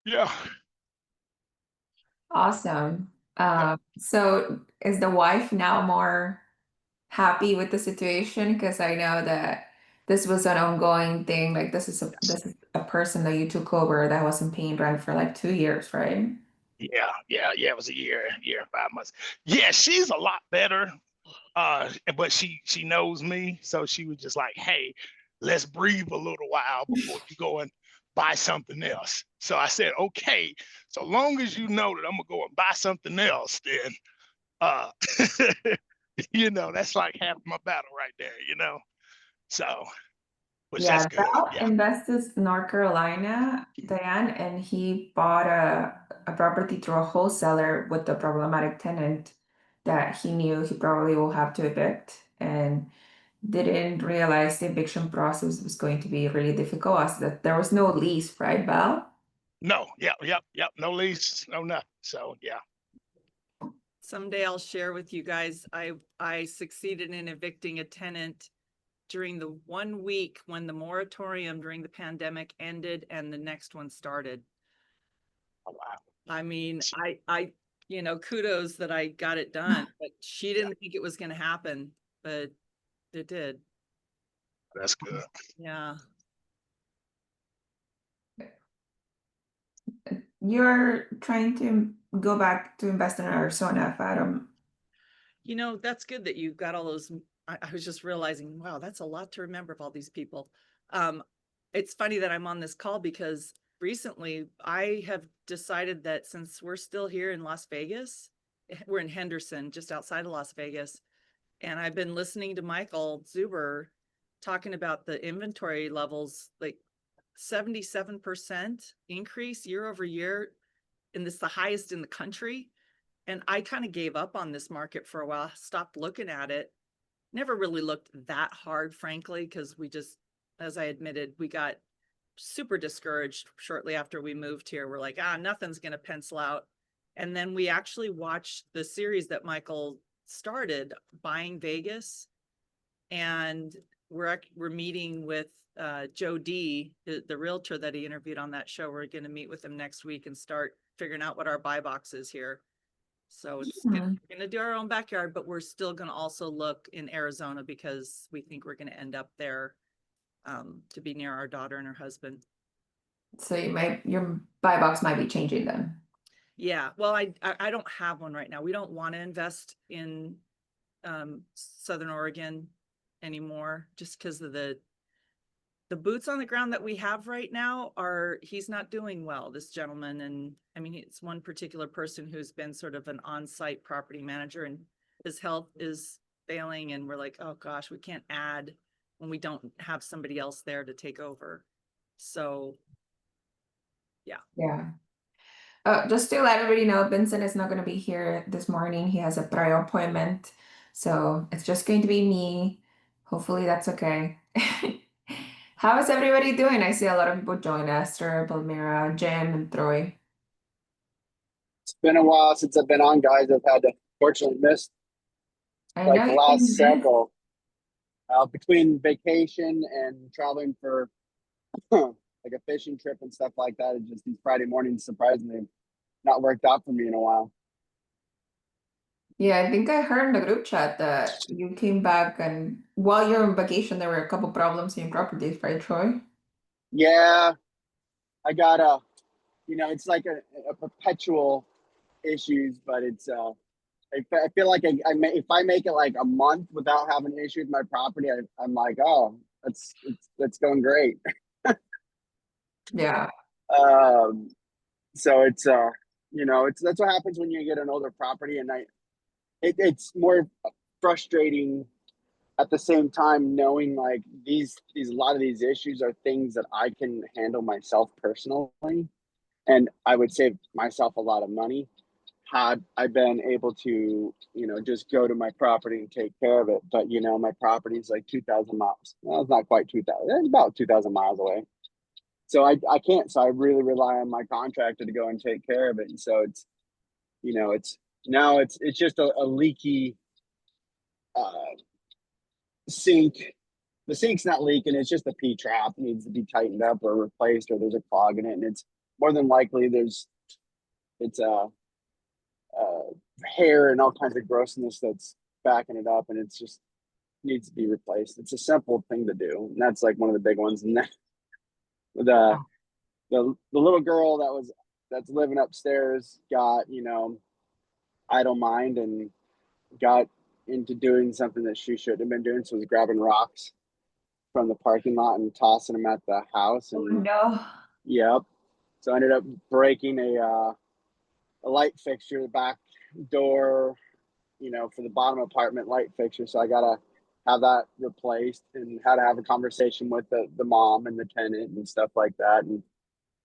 Yeah. Awesome. Yeah. So is the wife now more happy with the situation? Because I know that this was an ongoing thing. Like this is a person that you took over that wasn't paying rent for like 2 years, right? Yeah. It was a year and 5 months. Yeah, she's a lot better. But she knows me, so she was just like, "Hey, let's breathe a little while before you go and buy something else." So I said, "Okay, so long as you know that I'm gonna go and buy something else, then uh, that's like half my battle right there, So, which that's Yeah, good. Val Yeah. invests in North Carolina, Diane, and he bought a property through a wholesaler with a problematic tenant that he knew he probably will have to evict and didn't realize the eviction process was going to be really difficult as that there was no lease, right, Val? No. Yep. No lease, no nothing. So yeah. Someday I'll share with you guys. I succeeded in evicting a tenant during the 1 week when the moratorium during the pandemic ended and the next one started. Oh, wow. I mean, kudos that I got it done, but she Yeah, didn't think it was going to happen, but it did. that's good. Yeah. You're trying to go back to invest in Arizona, Fathom. That's good that you got all those. I was just realizing, wow, that's a lot to remember of all these people. Um, it's funny that I'm on this call because recently I have decided that since we're still here in Las Vegas, we're in Henderson, just outside of Las Vegas, and I've been listening to Michael Zuber talking about the inventory levels, like 77% increase year over year, and this is the highest in the country. And I kind of gave up on this market for a while, stopped looking at it, never really looked that hard, frankly, because we just, as I admitted, we got super discouraged shortly after we moved here. We're like, nothing's going to pencil out. And then we actually watched the series that Michael started, Buying Vegas. And we're meeting with Joe D, the realtor that he interviewed on that show. We're going to meet with him next week and start figuring out what our buy box is here. So Hmm. we're gonna do our own backyard, but we're still gonna also look in Arizona because we think we're gonna end up there to be near our daughter and her husband. So your buy box might be changing then. Yeah, well, I don't have one right now. We don't want to invest in Southern Oregon anymore just because of the boots on the ground that we have right now he's not doing well, this gentleman. And I mean, it's one particular person who's been sort of an on-site property manager, and his health is failing. And we're like, oh gosh, we can't add when we don't have somebody else there to take over. So yeah. Yeah. Just to let everybody know, Vincent is not going to be here this morning. He has a prior appointment. So it's just going to be me. Hopefully that's okay. How is everybody doing? I see a lot of people join Esther, Palmira, Jim, and Troy. It's been a while since I've been on, guys. I've had to fortunately miss I like know the you've been last busy. several between vacation and traveling for like a fishing trip and stuff like that. It's just these Friday mornings surprisingly not worked out for me in a while. Yeah, I think I heard in the group chat that you came back and while you're on vacation, there were a couple problems in properties, right, Troy? Yeah, I got it's like a perpetual issues, but it's I feel like if I make it like a month without having an issue with my property, I'm like, oh, that's going great. Yeah. Um, so it's that's what happens when you get an older property, and it's more frustrating at the same time knowing like these a lot of these issues are things that I can handle myself personally, and I would save myself a lot of money had I been able to, just go to my property and take care of it. But my property is like 2,000 miles. Well, it's not quite 2,000. It's about 2,000 miles away. So I can't. So I really rely on my contractor to go and take care of it. And so it's now it's just a leaky uh, sink. The sink's not leaking. It's just a P trap. It needs to be tightened up or replaced, or there's a clog in it, and it's more than likely it's hair and all kinds of grossness that's backing it up, and it's just needs to be replaced. It's a simple thing to do, and that's like one of the big ones. And then the little girl that's living upstairs got, you know, idle mind and got into doing something that she shouldn't have been doing. So was grabbing rocks from the parking lot and tossing them at the house. Oh, And no. yep. So I ended up breaking a light fixture, the back door, you know, for the bottom apartment light fixture. So I gotta have that replaced, and had to have a conversation with the mom and the tenant and stuff like that. And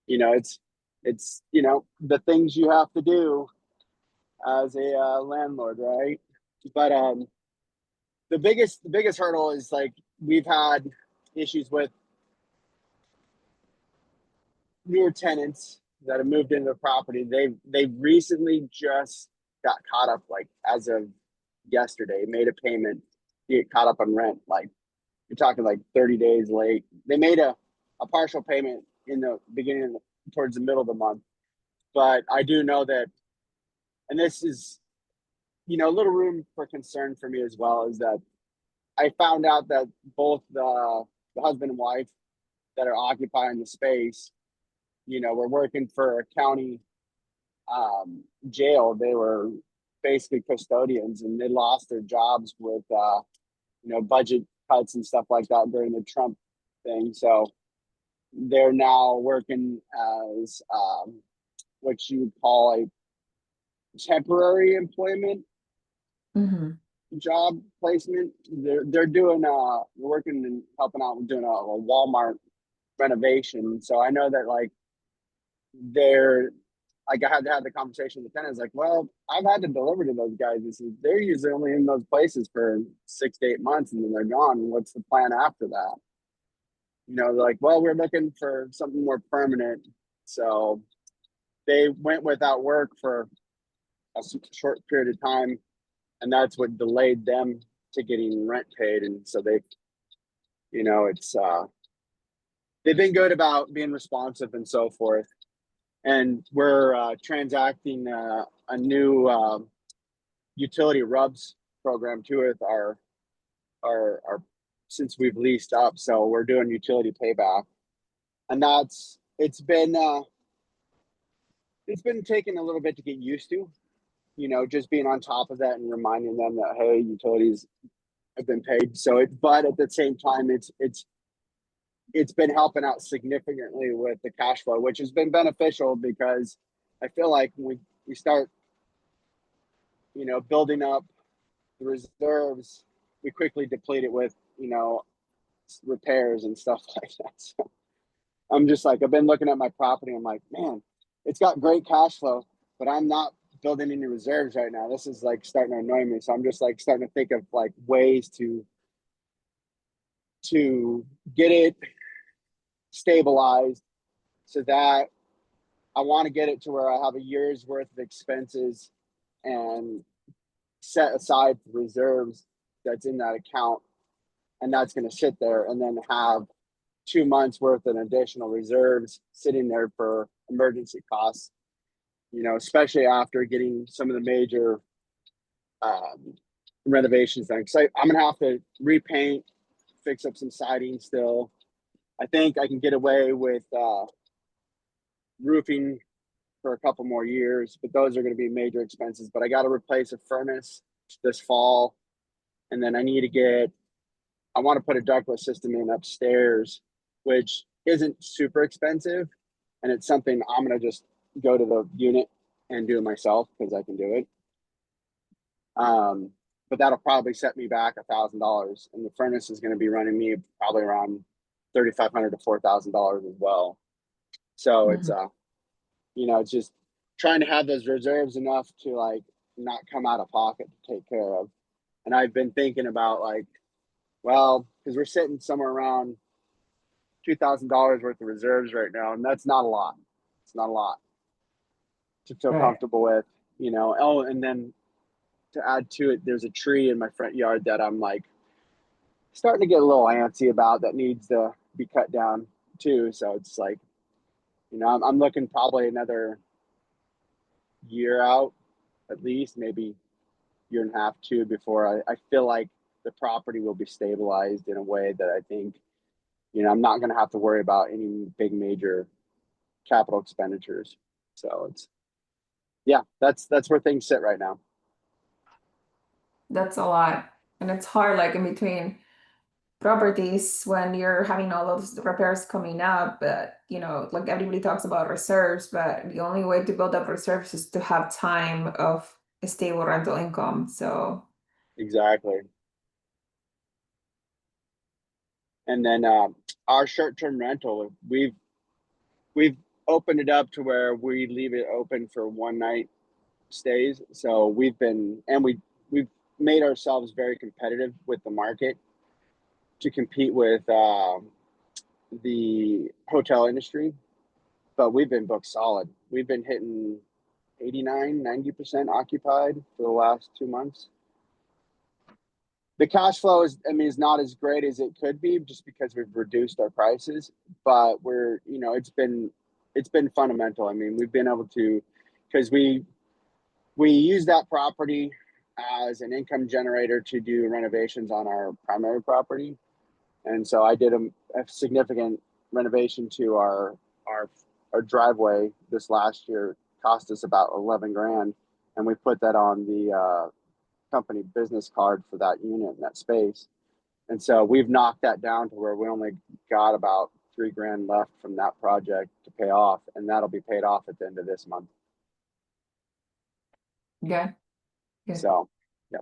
you know, it's you know, the things you have to do as a landlord, right? But the biggest hurdle is like we've had issues with newer tenants that have moved into the property. They recently just got caught up, like as of yesterday, made a payment, get caught up on rent. Like you're talking like 30 days late. They made a partial payment in the beginning towards the middle of the month. But I do know that, and this is, you know, a little room for concern for me as well, is that I found out that both the husband and wife that are occupying the space, you know, were working for a county jail. They were basically custodians, and they lost their jobs with, you know, budget cuts and stuff like that during the Trump thing. So they're now working as what you would call a temporary employment job placement. They're doing working and helping out with doing a Walmart renovation. So I know that like they're like, I had to have the conversation with the tenants, like, well, I've had to deliver to those guys. This is, they're usually only in those places for 6 to 8 months and then they're gone. What's the plan after that? You know, they're like, well, we're looking for something more permanent. So they went without work for a short period of time, and that's what delayed them to getting rent paid. And so they, you know, it's they've been good about being responsive and so forth. And we're transacting a new utility RUBS program too with our since we've leased up. So we're doing utility payback, and it's been taking a little bit to get used to, you know, just being on top of that and reminding them that, hey, utilities have been paid. So but at the same time, it's been helping out significantly with the cash flow, which has been beneficial, because I feel like when we start, you know, building up the reserves, we quickly deplete it with, you know, repairs and stuff like that. So I'm just like, I've been looking at my property. I'm like, man, it's got great cash flow, but I'm not building any reserves right now. This is like starting to annoy me. So I'm just like starting to think of like ways to get it stabilized, so that I want to get it to where I have a year's worth of expenses and set aside for reserves that's in that account, and that's going to sit there, and then have 2 months worth of additional reserves sitting there for emergency costs, you know, especially after getting some of the major renovations done. So I'm going to have to repaint, fix up some siding still. I think I can get away with roofing for a couple more years, but those are going to be major expenses. But I got to replace a furnace this fall, and then I want to put a ductless system in upstairs, which isn't super expensive, and it's something I'm going to just go to the unit and do it myself because I can do it. But that'll probably set me back $1,000, and the furnace is going to be running me probably around $3,500 to $4,000 as well. So it's you know, it's just trying to have those reserves enough to like not come out of pocket to take care of. And I've been thinking about like, well, because we're sitting somewhere around $2,000 worth of reserves right now, and that's not a lot. It's not a lot to feel comfortable with, you know. Oh, and then to add to it, there's a tree in my front yard that I'm like starting to get a little antsy about, that needs to be cut down too. So it's like, You know, I'm looking probably another year out, at least, maybe year and a half, two, before I feel like the property will be stabilized in a way that I think, you know, I'm not going to have to worry about any big major capital expenditures. So it's, yeah, that's where things sit right now. That's a lot. And it's hard, like in between properties when you're having all of the repairs coming up. But, you know, like everybody talks about reserves, but the only way to build up reserves is to have time of a stable rental income. So, Exactly. And then our short-term rental, we've opened it up to where we leave it open for one night stays. So we've made ourselves very competitive with the market to compete with the hotel industry. But we've been booked solid. We've been hitting 89-90% occupied for the last 2 months. The cash flow is, I mean, is not as great as it could be just because we've reduced our prices, but we're, you know, it's been fundamental. I mean, we've been able to, because we use that property as an income generator to do renovations on our primary property. And so I did a significant renovation to our driveway this last year. Cost us about 11 grand, and we put that on the company business card for that unit and that space. And so we've knocked that down to where we only got about 3 grand left from that project to pay off, and that'll be paid off at the end of this month. yeah. Yeah. So, yeah.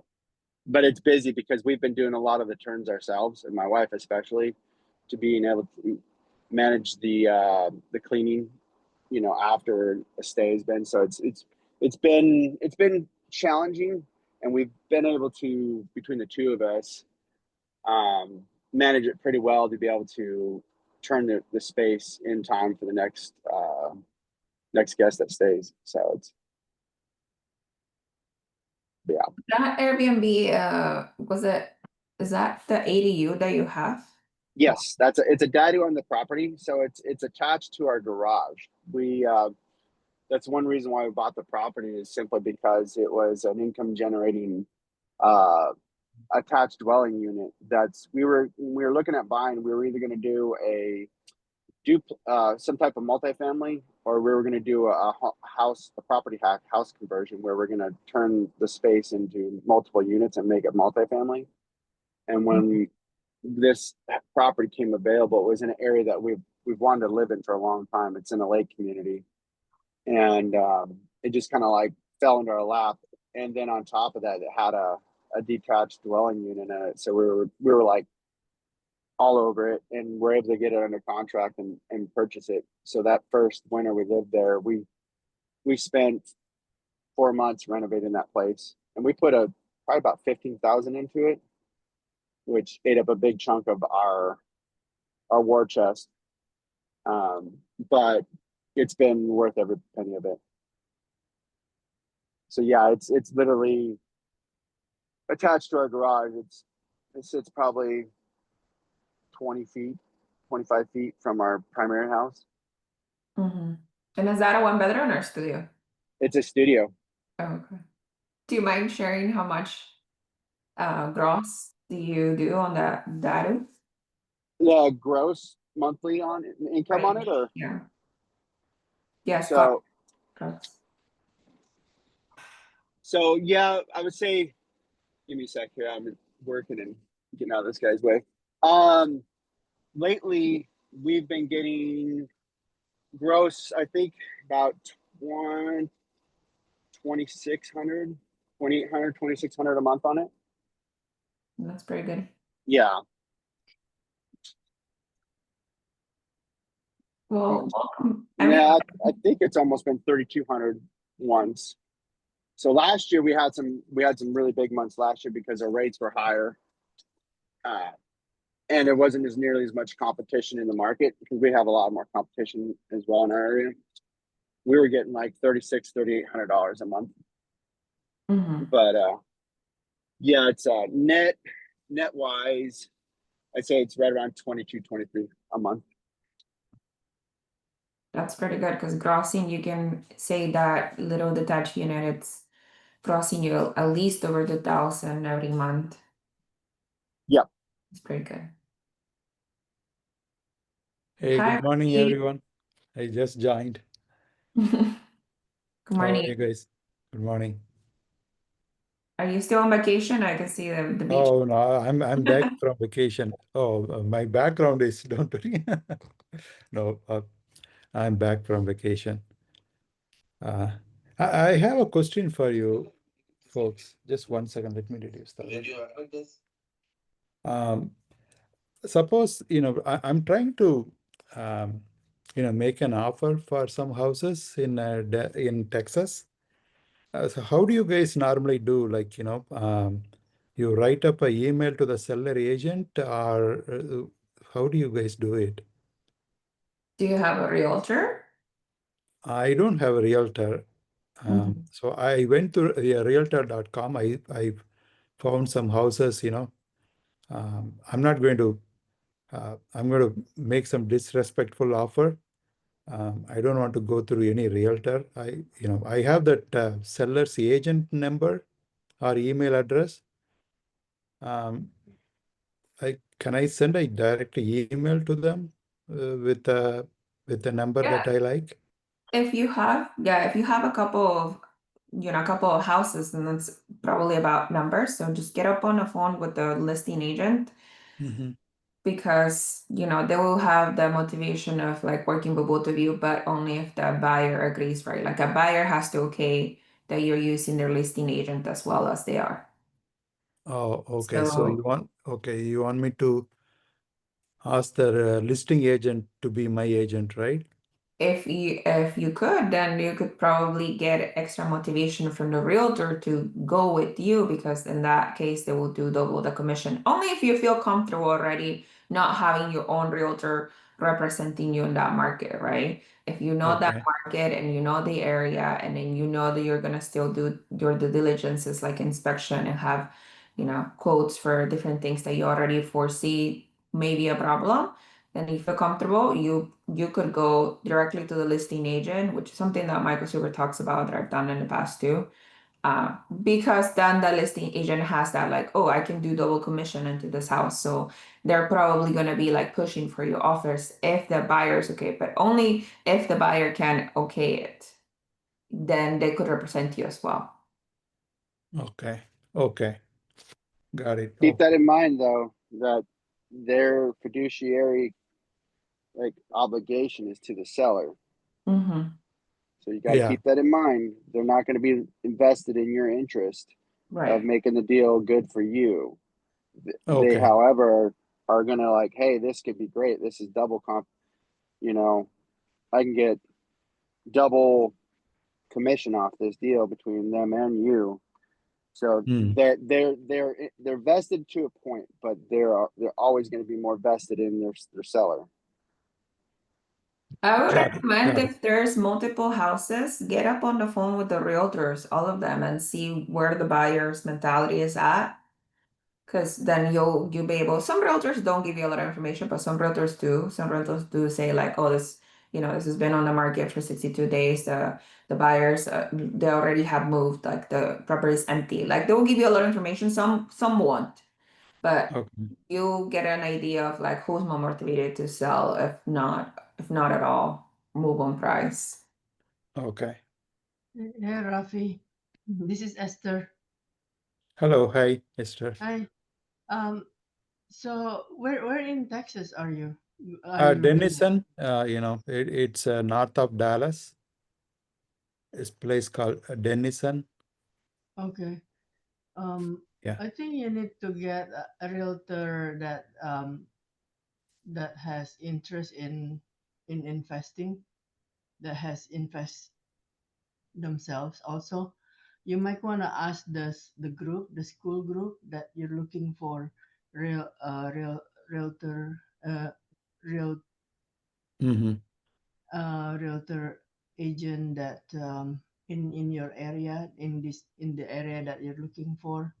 But it's busy because we've been doing a lot of the turns ourselves, and my wife especially, to being able to manage the cleaning, you know, after a stay has been. So it's been challenging, and we've been able to, between the two of us, manage it pretty well to be able to turn the space in time for the next guest that stays. So it's, yeah. That Airbnb, is that the ADU that you have? Yes, it's a daddy on the property, so it's attached to our garage. That's one reason why we bought the property, is simply because it was an income generating attached dwelling unit. We were looking at buying. We were either going to do some type of multifamily, or we were going to do a property hack house conversion, where we're going to turn the space into multiple units and make it multifamily. And when this property came available, it was in an area that we've wanted to live in for a long time. It's in a lake community, and it just kind of like fell into our lap. And then on top of that, it had a detached dwelling unit in it. So we were like all over it, and we're able to get it under contract and purchase it. So that first winter we lived there, we spent 4 months renovating that place, and we put probably about 15,000 into it, which ate up a big chunk of our war chest. But it's been worth every penny of it. So yeah, it's literally attached to our garage. It sits probably 20 feet, 25 feet from our primary house. Mm-hmm. And is that a one bedroom or studio? It's a studio. Oh, okay. Do you mind sharing how much gross do you do on that data? The gross monthly on income on it, or yeah. Yes, so gross. so yeah, I would say, give me a sec here. I'm working and getting out of this guy's way. Lately we've been getting gross, I think, about 2,600, 2,800, 2,600 a month on it. That's pretty good. Yeah. Well, Yeah, I think it's almost been 3,200 once. So last year we had some really big months last year because our rates were higher, and there wasn't as nearly as much competition in the market, because we have a lot more competition as well in our area. We were getting like $3,800 a month. mm-hmm. But yeah, it's net wise, I'd say it's right around 22, 23 a month. That's pretty good because grossing, you can say that little detached unit, it's grossing you at least over 2,000 every month. Yep. It's pretty good. Hey, Hi, good morning, Ricky. everyone. I just joined. Good How are morning. you guys? Good morning. Are you still on vacation? I can see the beach. Oh no, I'm back from vacation. Oh, my background is don't worry. No, I'm back from vacation. Uh, I have a question for you, folks. Just 1 second. Let me reduce that. Suppose I'm trying to make an offer for some houses in Texas. So how do you guys normally do? Like, you write up an email to the seller agent, or how do you guys do it? Do you have a realtor? I don't have a realtor. Mhm. So I went to realtor.com. I found some houses, I'm not going to, I'm going to make some disrespectful offer. I don't want to go through any realtor. I have that seller's agent number or email address. Um, can I send a direct email to them with the number Yeah. that I like? If you have a couple of, a couple of houses, then that's probably about numbers. So just get up on the phone with the listing agent Mm-hmm. because, they will have the motivation of like working with both of you, but only if the buyer agrees, right? Like a buyer has to okay that you're using their listing agent as well as they are. Oh, okay. So So you want me to ask the listing agent to be my agent, right? if you could, then you could probably get extra motivation from the realtor to go with you because in that case they will do double the commission. Only if you feel comfortable already not having your own realtor representing you in that market, right? If you know that Okay. market and you know the area and then you know that you're gonna still do your due diligences like inspection and have, quotes for different things that you already foresee maybe a problem and you feel comfortable, you could go directly to the listing agent, which is something that Michael Super talks about that I've done in the past too. Because then the listing agent has that like, oh, I can do double commission into this house. So they're probably gonna be like pushing for your offers if the buyer's okay, but only if the buyer can okay it, then they could represent you as well. Okay. Okay. Got it. Keep that Okay. in mind though, that their fiduciary like obligation is to the seller. Mm-hmm. So you got to Yeah. keep that in mind. They're not going to be invested in your interest of Right. making the deal good for you. They, Okay. however, are going to like, hey, this could be great. This is double comp. You know, I can get double commission off this deal between them and you. So Hmm. they're vested to a point, but they're always going to be more vested in their seller. I would Got it. recommend Got it. if there's multiple houses, get up on the phone with the realtors, all of them, and see where the buyer's mentality is at. Because then you'll be able. Some realtors don't give you a lot of information, but some realtors do. Some realtors do say like, oh, this has been on the market for 62 days. The buyers they already have moved, like the property is empty. Like they will give you a lot of information. Some won't, but Okay. you'll get an idea of like who's more motivated to sell, if not at all, move on price. Okay. Hey, Rafi. This is Esther. Hello. Hi, Esther. Hi. Um, so where in Texas are you? Are you located? Denison, it's north of Dallas. It's a place called Denison. Okay. Um, Yeah. I think you need to get a realtor that has interest in investing, that has invest themselves also. You might want to ask the school group that you're looking for realtor real Mm-hmm. realtor agent that in your area in the area that you're looking for.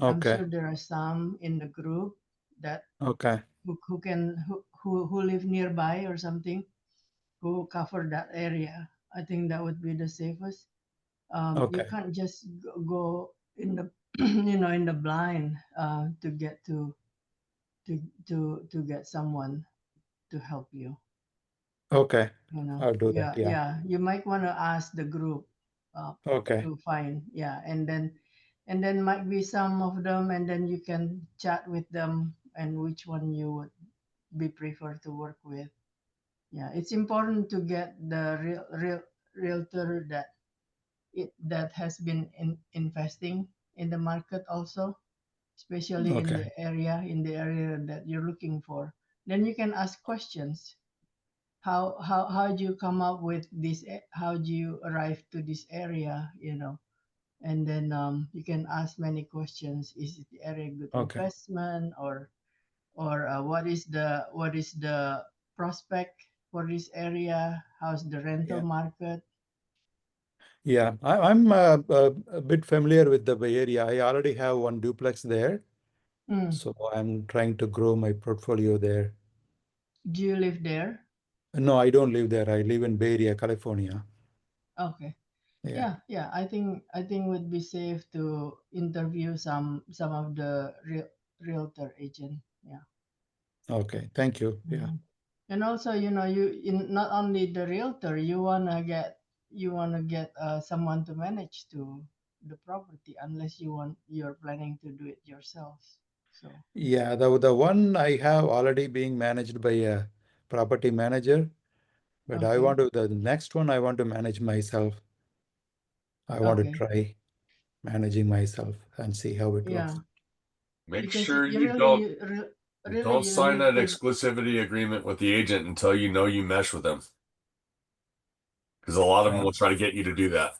I'm Okay. sure there are some in the group that Okay. who live nearby or something. who cover that area. I think that would be the safest. You Okay. can't just go in the in the blind to get to get someone to help you. Okay. You know, I'll do that. yeah, Yeah. yeah. You might want to ask the group Okay. to find, yeah, and then might be some of them, and then you can chat with them and which one you would be preferred to work with. Yeah, it's important to get the realtor that has been investing in the market also, especially in Okay. the area that you're looking for. Then you can ask questions. How do you come up with this? How do you arrive to this area? And then you can ask many questions. Is the area good Okay. investment, or what is the prospect for this area? How's the rental Yeah. market? Yeah. I'm a bit familiar with the Bay Area. I already have one duplex there. Mm. So I'm trying to grow my portfolio there. Do you live there? No, I don't live there. I live in Bay Area, California. Okay. Yeah. Yeah. I think would be safe to interview some of the realtor agent. Yeah. Okay. Thank you. Yeah. Mhm. And also, not only the realtor, you wanna get someone to manage to the property, unless you're planning to do it yourself. So Yeah. The one I have already being managed by a property manager, but okay, the next one I want to manage myself. I want to okay, try managing myself and see how it works. yeah, Make because sure you you really don't really don't you sign need that to. exclusivity agreement with the agent until you know you mesh with them. Because a lot of them will try to get you to do that.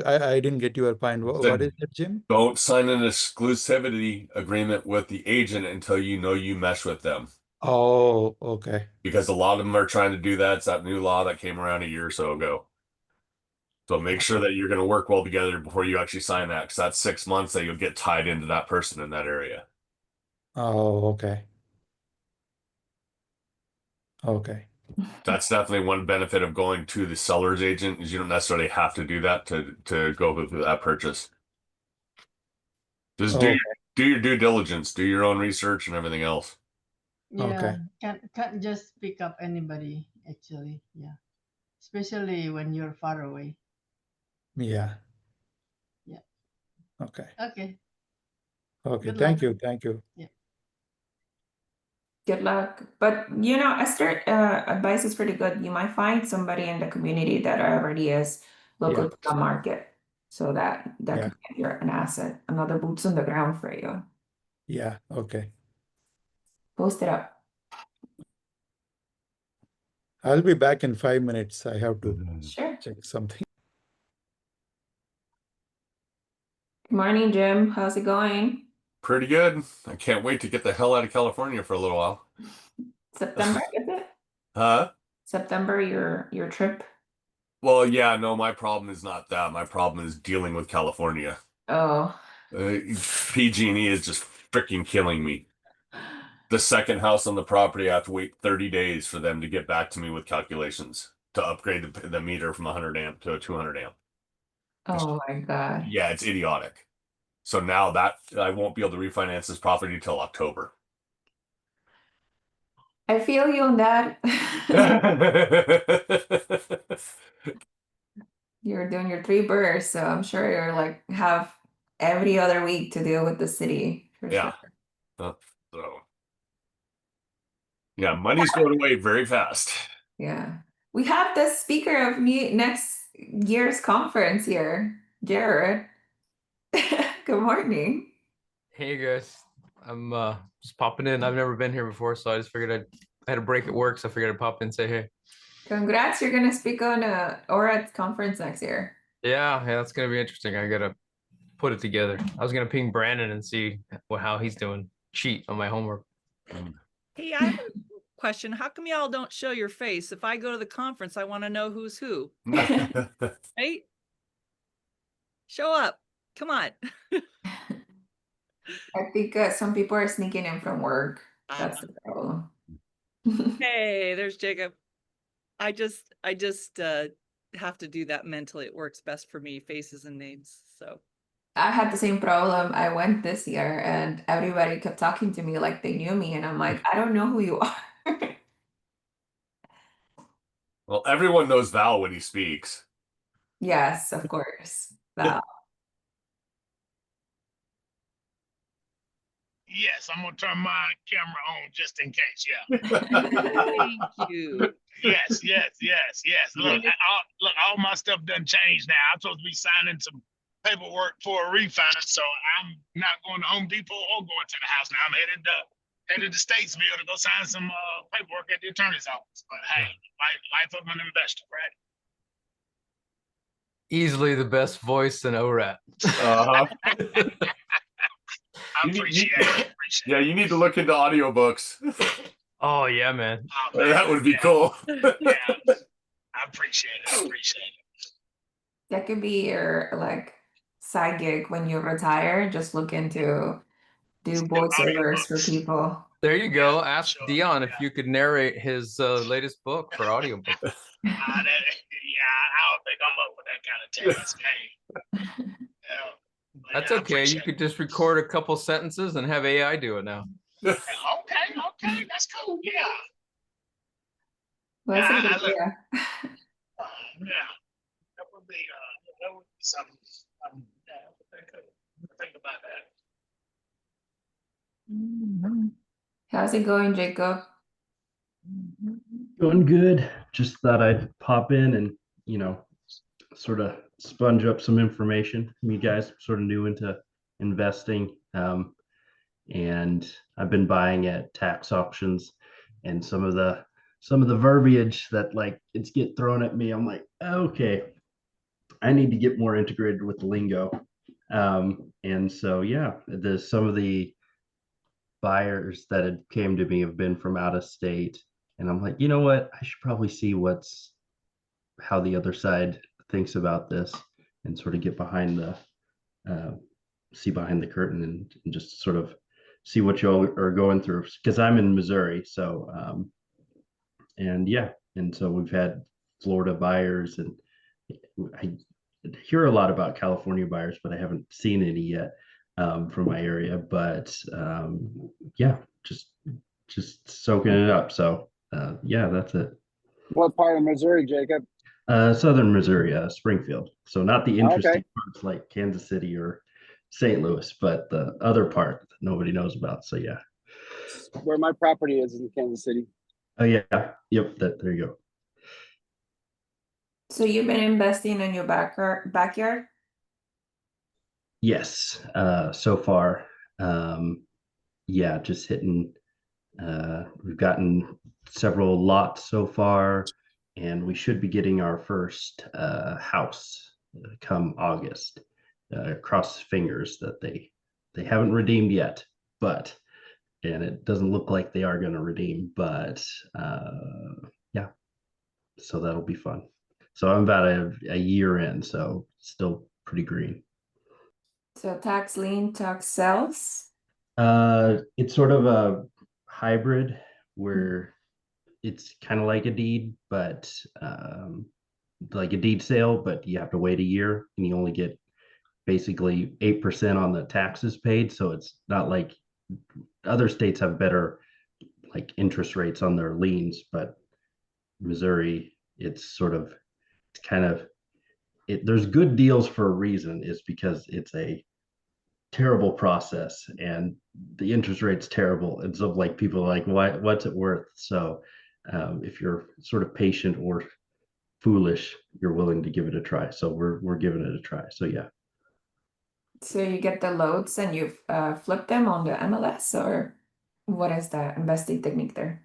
I didn't get your point. What Said, is it, Jim? don't sign an exclusivity agreement with the agent until you know you mesh with them. Oh, okay. Because a lot of them are trying to do that. It's that new law that came around a year or so ago. So make sure that you're going to work well together before you actually sign that, because that's 6 months that you'll get tied into that person in that area. Oh, okay. Okay. That's definitely one benefit of going to the seller's agent, is you don't necessarily have to do that to go with that purchase. Just Okay. do your due diligence, do your own research and everything else. Yeah, can't just pick up anybody, actually. Yeah, especially when you're far away. Yeah. Yeah. Okay. Okay. Okay. Good Thank luck. you. Thank you. Yeah. Good luck. But Esther, advice is pretty good. You might find somebody in the community that already is local Yeah. to the market, so that Yeah. could be an asset, another boots on the ground for you. Yeah. Okay. Post it up. I'll be back in 5 minutes. I have to Sure. check something. Good morning, Jim. How's it going? Pretty good. I can't wait to get the hell out of California for a little while. September, is it? Huh? September, your trip? Well, yeah, no, my problem is not that. My problem is dealing with California. Oh, PG&E is just freaking killing me. The second house on the property, I have to wait 30 days for them to get back to me with calculations to upgrade the meter from 100 amp to a 200 amp. oh my God. Yeah, it's idiotic. So now that I won't be able to refinance this property till October. I feel you on that. You're doing your 3 bursts, so I'm sure you're like have every other week to deal with the city for Yeah. sure. So yeah, money's going away very fast. Yeah. We have the speaker of next year's conference here, Jared. Good morning. Hey guys, I'm just popping in. I've never been here before, so I just figured I had a break at work, so I figured I'd pop in and say hey. Congrats, you're gonna speak on a Orac conference next year. Yeah, that's gonna be interesting. I gotta put it together. I was gonna ping Brandon and see how he's doing. Cheat on my homework. Hey, I have a question. How come y'all don't show your face? If I go to the conference, I want to know who's who. Right? Show up. Come on. I think some people are sneaking in from work. That's the problem. Hey, there's Jacob. I just have to do that mentally. It works best for me, faces and names. So I had the same problem. I went this year and everybody kept talking to me like they knew me, and I'm like, I don't know who you are. Well, everyone knows Val when he speaks. Yes, of course. Val. Yes, I'm gonna turn my camera on just in case. Yeah. thank you. Yes. Look, all my stuff done changed now. I'm supposed to be signing some paperwork for a refi, so I'm not going to Home Depot or going to the house now. I'm headed to Statesville to go sign some paperwork at the attorney's office. But hey, life of an investor, right? Easily the best voice in ORAT. Uh-huh. I appreciate it. Yeah, you need to look into audiobooks. Oh yeah, man. Oh, man, That would be cool. Yeah, I appreciate it. That could be your like side gig when you retire. Just look into do voiceovers for people. There you go. Yeah, Ask sure. Dion if Yeah. you could narrate his latest book for audiobook. I don't think I'm up for that kind of task. Hey, yeah. But That's yeah, I okay. You appreciate could it. just record a couple sentences and have AI do it now. Okay, that's cool. Yeah. Well, that's a Yeah, good I look. idea. Yeah, that would be something. Yeah, think about that. How's it going, Jacob? Going good. Just thought I'd pop in and, sort of sponge up some information from you guys, sort of new into investing. And I've been buying at tax auctions, and some of the verbiage that like it's get thrown at me, I'm like, okay, I need to get more integrated with the lingo. And so yeah, some of the buyers that had came to me have been from out of state, and I'm like, you know what, I should probably see how the other side thinks about this, and sort of get behind the see behind the curtain, and just sort of see what y'all are going through, because I'm in Missouri. So and yeah, and so we've had Florida buyers, and I hear a lot about California buyers, but I haven't seen any yet from my area. But yeah, just soaking it up. So yeah, that's it. What part of Missouri, Jacob? Southern Missouri, Springfield. So not the interesting Okay. parts like Kansas City or St. Louis, but the other part that nobody knows about. So yeah. Where my property is in Kansas City. Oh yeah. Yep. There you go. So you've been investing in your backyard? Yes. So far, yeah, just hitting. We've gotten several lots so far, and we should be getting our first house come August. Cross fingers that they haven't redeemed yet, and it doesn't look like they are going to redeem, but yeah, so that'll be fun. So I'm about a year in, so still pretty green. So tax lien, tax sales? It's sort of a hybrid where it's kind of like a deed, but like a deed sale, but you have to wait a year, and you only get basically 8% on the taxes paid. So it's not like other states have better like interest rates on their liens, but Missouri, it's kind of there's good deals for a reason, is because it's a terrible process, and the interest rate's terrible. And so like people are like, what's it worth? So if you're sort of patient or foolish, you're willing to give it a try. So we're giving it a try. So yeah. So you get the loads and you flip them on the MLS, or what is the investing technique there?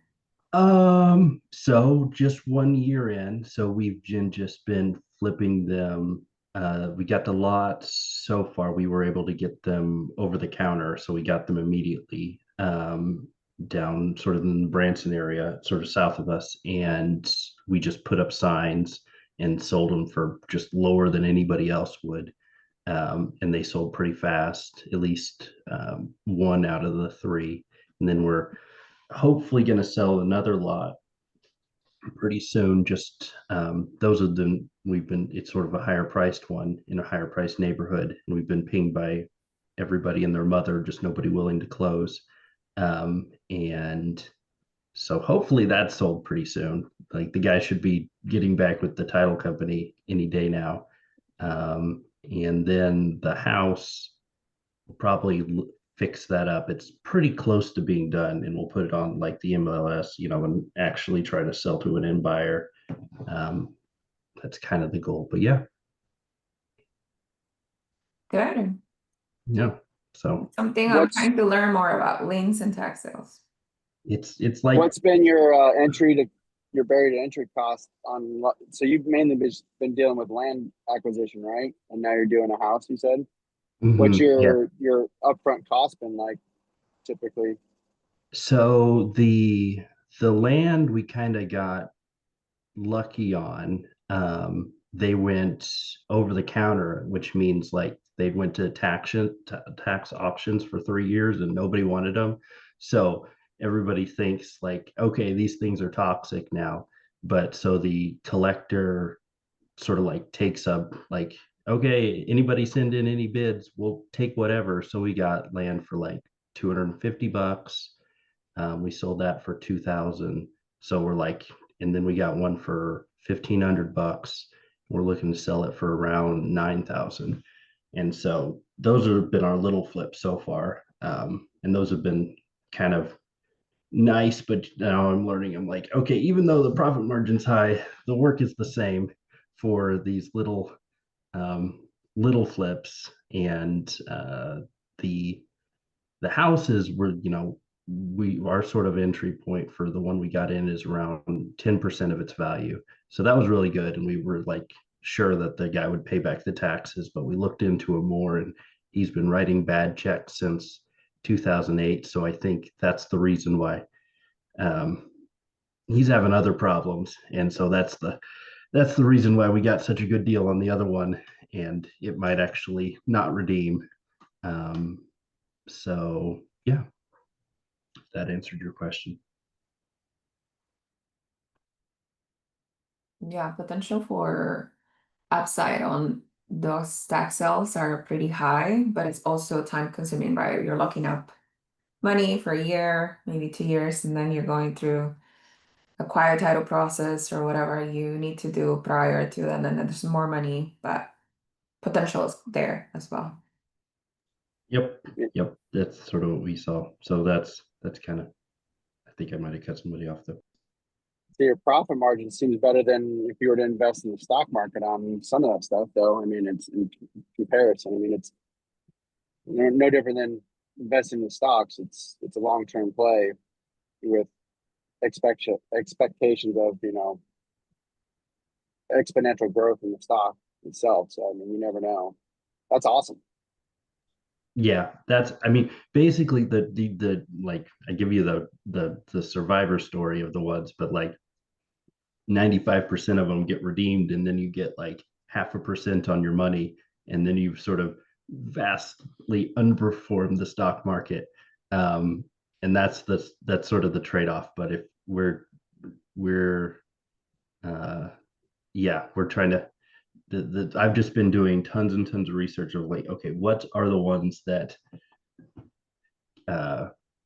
So just 1 year in, so we've just been flipping them. We got the lots so far. We were able to get them over the counter, so we got them immediately down sort of in the Branson area, sort of south of us, and we just put up signs and sold them for just lower than anybody else would. And they sold pretty fast, at least one out of the three. And then we're hopefully going to sell another lot pretty soon. Just those are the it's sort of a higher priced one in a higher priced neighborhood, and we've been pinged by everybody and their mother, just nobody willing to close. And so hopefully that's sold pretty soon. Like the guy should be getting back with the title company any day now. And then the house will probably fix that up. It's pretty close to being done, and we'll put it on like the MLS, and actually try to sell to an end buyer. That's kind of the goal. But yeah, Good. yeah. So Something I'm What's trying to learn more about liens and tax sales. it's like what's been your your barrier to entry cost on? So you've mainly been dealing with land acquisition, right? And now you're doing a house. You said. What's yeah. your upfront cost been like typically? So the land we kind of got lucky on. They went over the counter, which means like they went to tax auctions for 3 years and nobody wanted them. So everybody thinks like, okay, these things are toxic now. But so the collector sort of like takes up like, okay, anybody send in any bids, we'll take whatever. So we got land for like $250. We sold that for 2,000. So we're like, and then we got one for $1,500. We're looking to sell it for around 9,000. And so those have been our little flips so far. And those have been kind of nice, but now I'm learning. I'm like, okay, even though the profit margin's high, the work is the same for these little flips. And the houses were, our sort of entry point for the one we got in is around 10% of its value. So that was really good. And we were like sure that the guy would pay back the taxes, but we looked into him more, and he's been writing bad checks since 2008. So I think that's the reason why he's having other problems. And so that's the reason why we got such a good deal on the other one, and it might actually not redeem. So yeah, if that answered your question. Yeah, potential for upside on those tax sales are pretty high, but it's also time consuming, right? You're locking up money for a year, maybe 2 years, and then you're going through a quiet title process or whatever you need to do prior to, and then there's more money, but potential is there as well. Yep. That's sort of what we saw. So that's kind of, I think I might have cut somebody off though. So your profit margin seems better than if you were to invest in the stock market on some of that stuff, though. I mean, it's in comparison. I mean, it's no different than investing in stocks. It's a long term play with expectations of exponential growth in the stock itself. So I mean, you never know. That's awesome. Yeah, I mean, basically the like I give you the survivor story of the ones, but like 95% of them get redeemed, and then you get like 0.5% on your money, and then you've sort of vastly underperformed the stock market. And that's sort of the trade-off. But if we're trying to I've just been doing tons and tons of research of like, okay, what are the ones that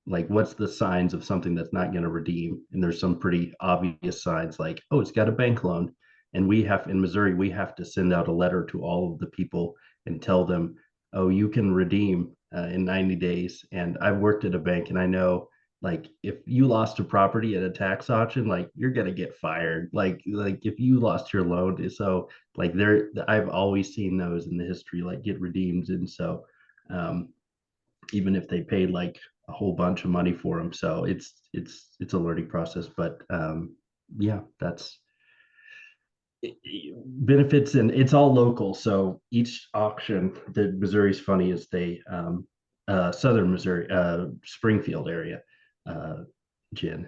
like what's the signs of something that's not going to redeem? And there's some pretty obvious signs like, oh, it's got a bank loan. And in Missouri, we have to send out a letter to all of the people and tell them, oh, you can redeem in 90 days. And I've worked at a bank, and I know like if you lost a property at a tax auction, like you're gonna get fired. Like if you lost your loan, so like I've always seen those in the history like get redeemed. And so even if they paid like a whole bunch of money for them, so it's a learning process. But yeah, that's benefits, and it's all local. So each auction, the Missouri's funny is they southern Missouri, Springfield area, Jen,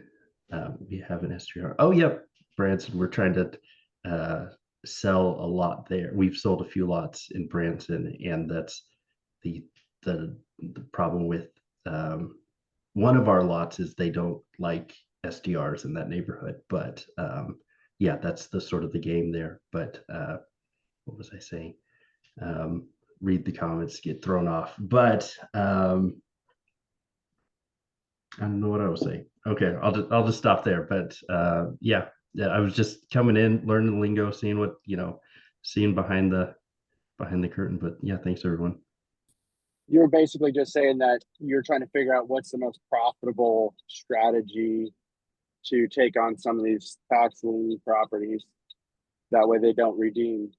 we have an history. Oh yep, Branson, we're trying to sell a lot there. We've sold a few lots in Branson, and that's the problem with one of our lots is they don't like SDRs in that neighborhood, but yeah, that's the sort of the game there. But what was I saying? Read the comments, get thrown off. But I don't know what I was saying. Okay, I'll just stop there. But yeah, I was just coming in, learning the lingo, seeing what seeing behind the curtain. But yeah, thanks everyone. You're basically just saying that you're trying to figure out what's the most profitable strategy to take on some of these tax lien properties. That way they don't redeem,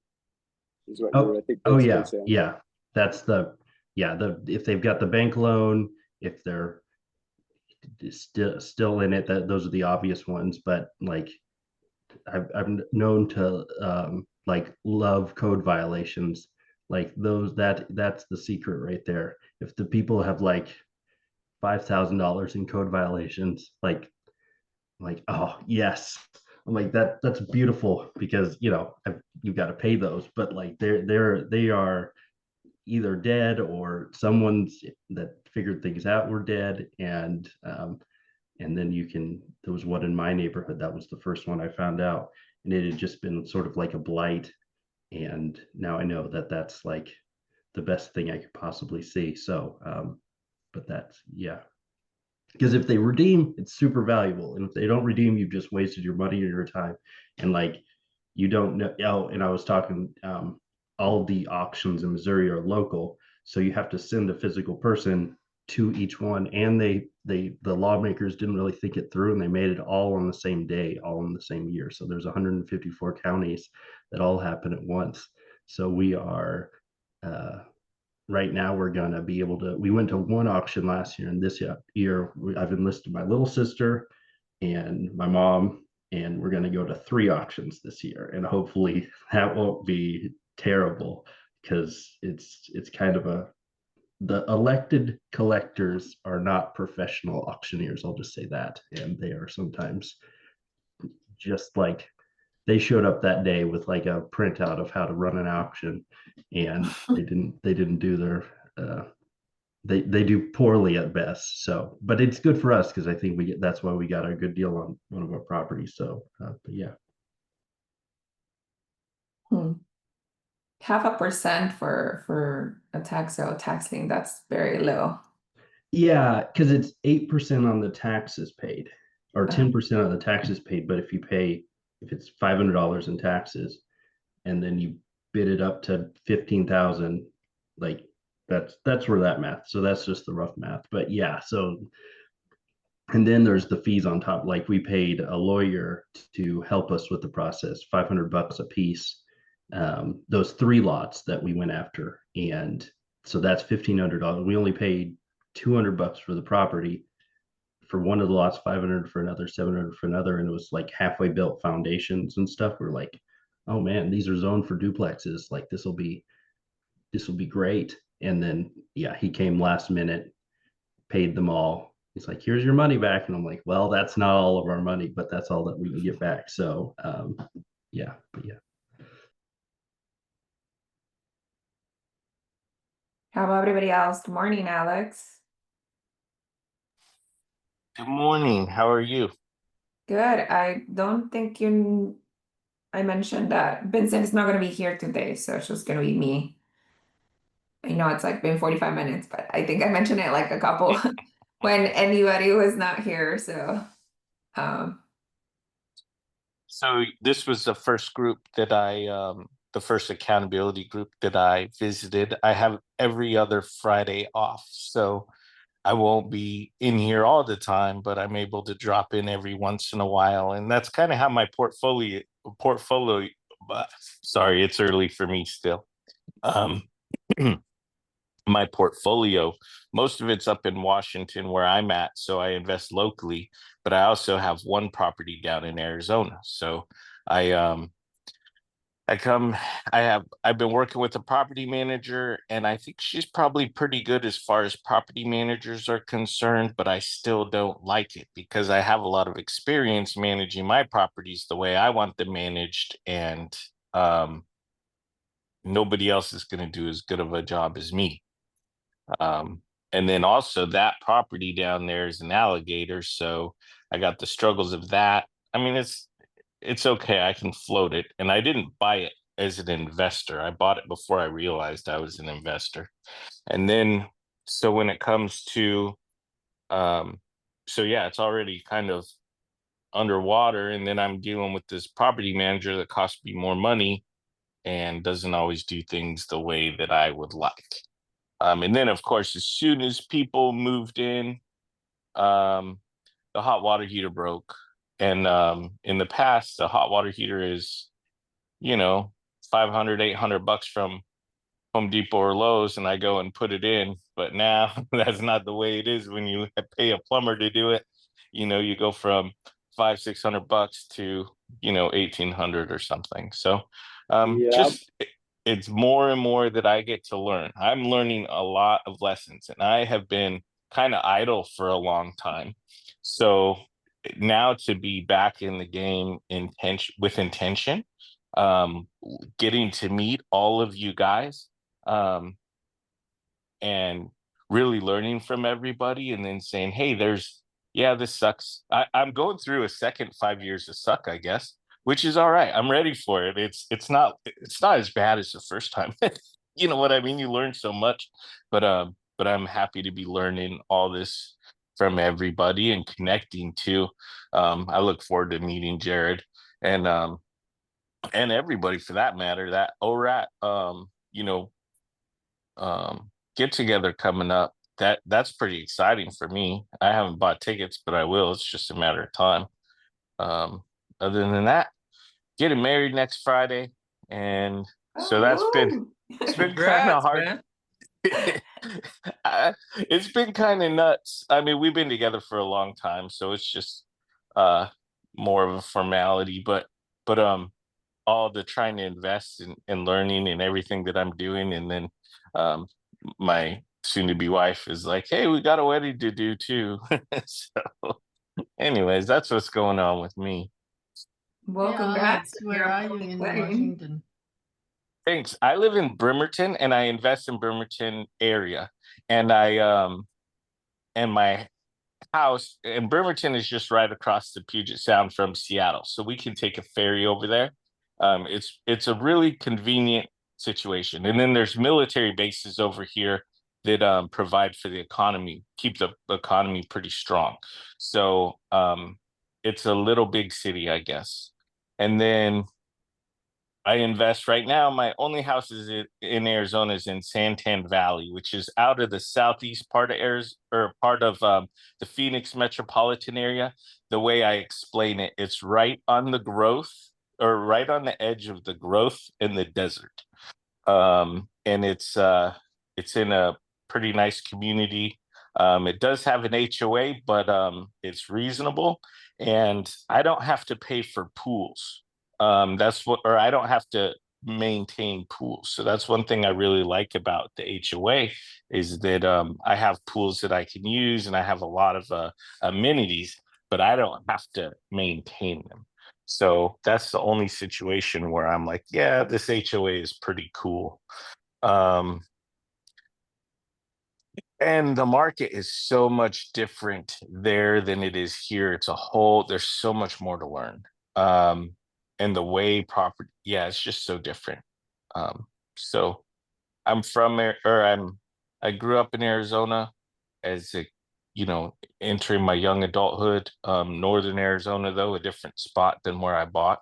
is what you're, I think, Oh basically yeah, saying. yeah. That's if they've got the bank loan, if they're still in it, those are the obvious ones. But like I've known to like love code violations, like those that's the secret right there. If the people have like $5,000 in code violations, like oh yes, I'm like that's beautiful because you've got to pay those, but like they are either dead or someone's that figured things out were dead, and then there was one in my neighborhood that was the first one I found out, and it had just been sort of like a blight, and now I know that that's like the best thing I could possibly see. So but that's because if they redeem, it's super valuable, and if they don't redeem, you've just wasted your money and your time, and like you don't know. Oh, and I was talking all the auctions in Missouri are local, so you have to send a physical person to each one, and the lawmakers didn't really think it through, and they made it all on the same day, all in the same year. So there's 154 counties that all happen at once. So we are right now we're going to be able to, we went to one auction last year, and this year I've enlisted my little sister and my mom, and we're going to go to 3 auctions this year, and hopefully that won't be terrible, because it's kind of the elected collectors are not professional auctioneers, I'll just say that, and they are sometimes just like, they showed up that day with like a printout of how to run an auction, and they didn't do their they do poorly at best. So, but it's good for us because I think that's why we got a good deal on one of our properties. So but yeah. 0.5% for a tax sale tax lien, that's very low. Yeah, because it's 8% on the taxes paid, or 10% of the taxes paid. But if it's $500 in taxes, and then you bid it up to 15,000, like that's where that math. So that's just the rough math. But yeah, so and then there's the fees on top. Like we paid a lawyer to help us with the process, $500 a piece. Those 3 lots that we went after, and so that's $1,500. We only paid $200 for the property for one of the lots, 500 for another, 700 for another, and it was like halfway built foundations and stuff. We're like, oh man, these are zoned for duplexes. Like this will be great. And then yeah, he came last minute, paid them all. He's like, here's your money back, and I'm like, well, that's not all of our money, but that's all that we can get back. So yeah, but yeah. How about everybody else? Good morning, Alex. Good morning. How are you? Good. I don't think I mentioned that Vincent is not going to be here today, so it's just going to be me. I know it's like been 45 minutes, but I think I mentioned it like a couple when anybody was not here. So this was the first group that the first accountability group that I visited. I have every other Friday off, so I won't be in here all the time, but I'm able to drop in every once in a while. And that's kind of how my portfolio, sorry, it's early for me still. My portfolio, most of it's up in Washington where I'm at, so I invest locally, but I also have one property down in Arizona. So I've been working with a property manager, and I think she's probably pretty good as far as property managers are concerned, but I still don't like it because I have a lot of experience managing my properties the way I want them managed, and nobody else is going to do as good of a job as me. and then also that property down there is an alligator, so I got the struggles of that. I mean, it's okay, I can float it, and I didn't buy it as an investor. I bought it before I realized I was an investor. And then so when it comes to so yeah, it's already kind of underwater, and then I'm dealing with this property manager that costs me more money and doesn't always do things the way that I would like. And then of course, as soon as people moved in, the hot water heater broke. And in the past, the hot water heater is, you know, 500, 800 bucks from Home Depot or Lowe's, and I go and put it in. But now that's not the way it is when you pay a plumber to do it. You know, you go from 500, 600 bucks to, you know, 1,800 or something. So Yeah. it's more and more that I get to learn. I'm learning a lot of lessons, and I have been kind of idle for a long time. So now to be back in the game with intention, getting to meet all of you guys, and really learning from everybody, and then saying, hey, this sucks. I'm going through a second 5 years of suck, I guess, which is all right. I'm ready for it. It's not as bad as the first time. You know what I mean? You learn so much, but I'm happy to be learning all this from everybody and connecting too. I look forward to meeting Jared and everybody for that matter. That Orac, get together coming up. That's pretty exciting for me. I haven't bought tickets, but I will. It's just a matter of time. Other than that, getting married next Friday, and so that's been it's been kind of Congrats, hard. man. It's been kind of nuts. I mean, we've been together for a long time, so it's just more of a formality. But all the trying to invest in learning and everything that I'm doing, and then my soon-to-be wife is like, "Hey, we got a wedding to do too." So, anyways, that's what's going on with me. Well, Hey, congrats Alex, on where your are you upcoming in wedding. Washington? Thanks. I live in Bremerton, and I invest in Bremerton area, and my house in Bremerton is just right across the Puget Sound from Seattle, so we can take a ferry over there. It's a really convenient situation, and then there's military bases over here that provide for the economy, keep the economy pretty strong. So it's a little big city, I guess. And then I invest right now. My only house is in Arizona is in Santan Valley, which is out of the southeast part of Arizona, or part of the Phoenix metropolitan area. The way I explain it, it's right on the growth, or right on the edge of the growth in the desert. And it's in a pretty nice community. It does have an HOA, but it's reasonable, and I don't have to pay for pools. Or I don't have to maintain pools. So that's one thing I really like about the HOA, is that I have pools that I can use, and I have a lot of amenities, but I don't have to maintain them. So that's the only situation where I'm like, yeah, this HOA is pretty cool. And the market is so much different there than it is here. There's so much more to learn. And the way property, yeah, it's just so different. So I'm from there, I grew up in Arizona as a, entering my young adulthood. Northern Arizona, though, a different spot than where I bought.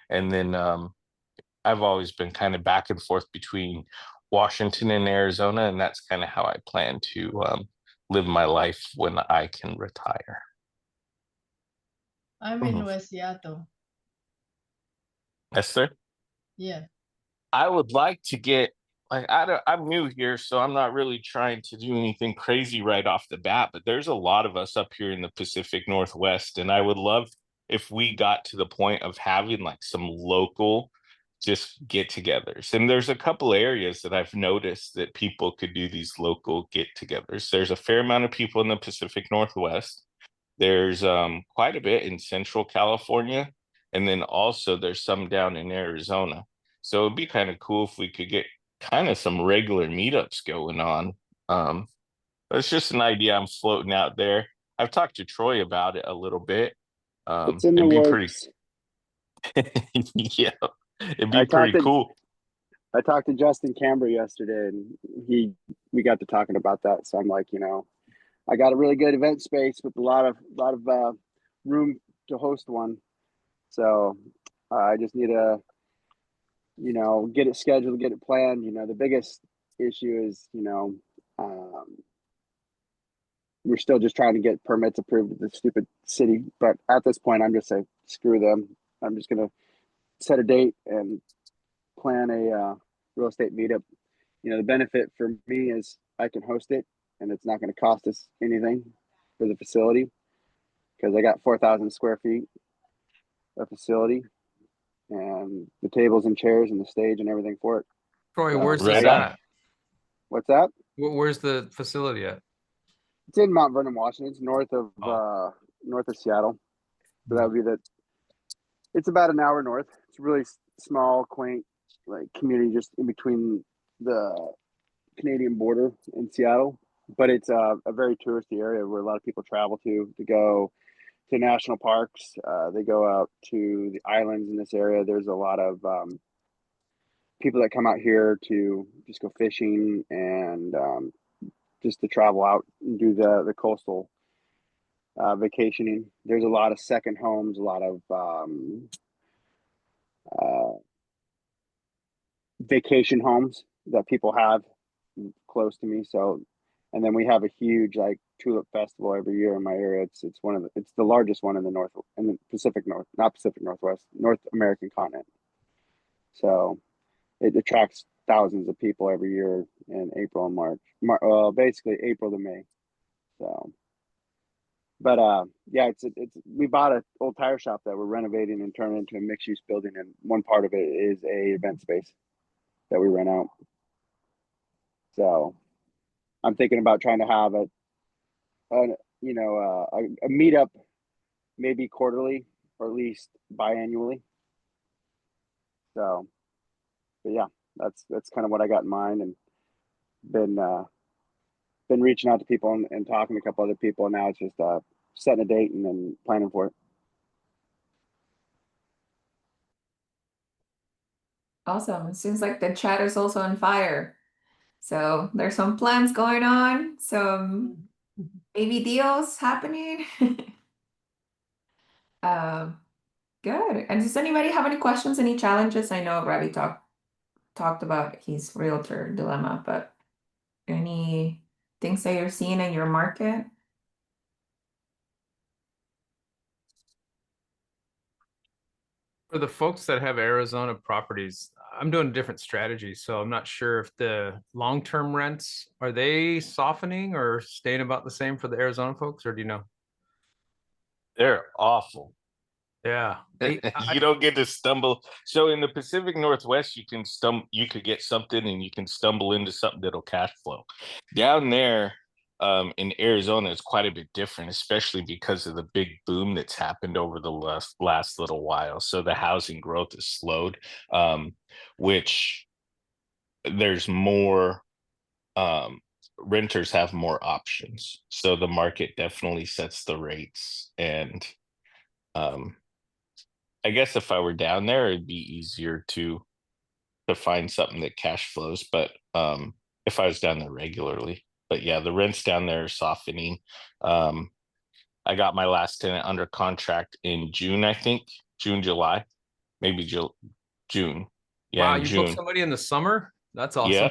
And then I've always been kind of back and forth between Washington and Arizona, and that's kind of how I plan to live my life when I can retire. I'm in West Seattle. Esther? Yeah. I would like to get, I'm new here, so I'm not really trying to do anything crazy right off the bat, but there's a lot of us up here in the Pacific Northwest, and I would love if we got to the point of having like some local just get-togethers. And there's a couple areas that I've noticed that people could do these local get-togethers. There's a fair amount of people in the Pacific Northwest. There's quite a bit in Central California, and then also there's some down in Arizona. So it'd be kind of cool if we could get kind of some regular meetups going on. It's just an idea I'm floating out there. I've talked to Troy about it a little bit. It's in the It'd be pretty. works. Yeah, it'd I be pretty talked to cool. I talked to Justin Camber yesterday, and we got to talking about that. So I'm like, I got a really good event space with a lot of room to host one. So I just need to, get it scheduled, get it planned. The biggest issue is, we're still just trying to get permits approved with the stupid city. But at this point, I'm just saying, screw them. I'm just gonna set a date and plan a real estate meetup. The benefit for me is I can host it, and it's not going to cost us anything for the facility because I got 4,000 square feet of facility and the tables and chairs and the stage and everything for it. Troy, where's Right this on. at? What's that? Where's the facility at? It's in Mount Vernon, Washington. It's north of Seattle. So that would be it's about an hour north. It's really small, quaint, like community just in between the Canadian border in Seattle. But it's a very touristy area where a lot of people travel to go to national parks. They go out to the islands in this area. There's a lot of people that come out here to just go fishing and just to travel out and do the coastal vacationing. There's a lot of second homes, a lot of vacation homes that people have close to me. So, and then we have a huge like tulip festival every year in my area. It's it's the largest one in the Pacific Northwest, North American continent. So it attracts thousands of people every year in April and March. Basically April to May. So, but yeah, it's we bought an old tire shop that we're renovating and turning into a mixed use building, and one part of it is a event space that we rent out. So I'm thinking about trying to have a meetup, maybe quarterly or at least biannually. So, but yeah, that's kind of what I got in mind, and been reaching out to people and talking to a couple other people. And now it's just setting a date and then planning for it. Awesome. It seems like the chat is also on fire. So there's some plans going on, some baby deals happening. Good. And does anybody have any questions, any challenges? I know Ravi talked about his realtor dilemma, but any things that you're seeing in your market? For the folks that have Arizona properties, I'm doing a different strategy. So I'm not sure if the long-term rents, are they softening or staying about the same for the Arizona folks, or do you know? They're awful. Yeah. You don't get to stumble. So in the Pacific Northwest, you could get something and you can stumble into something that'll cash flow. Down there, in Arizona, it's quite a bit different, especially because of the big boom that's happened over the last little while. So the housing growth is slowed, which there's more renters have more options. So the market definitely sets the rates. And I guess if I were down there, it'd be easier to find something that cash flows. But if I was down there regularly, but yeah, the rents down there are softening. I got my last tenant under contract in June, I think. July, maybe June. Yeah, wow, in you June. booked somebody in the summer? That's awesome. Yeah.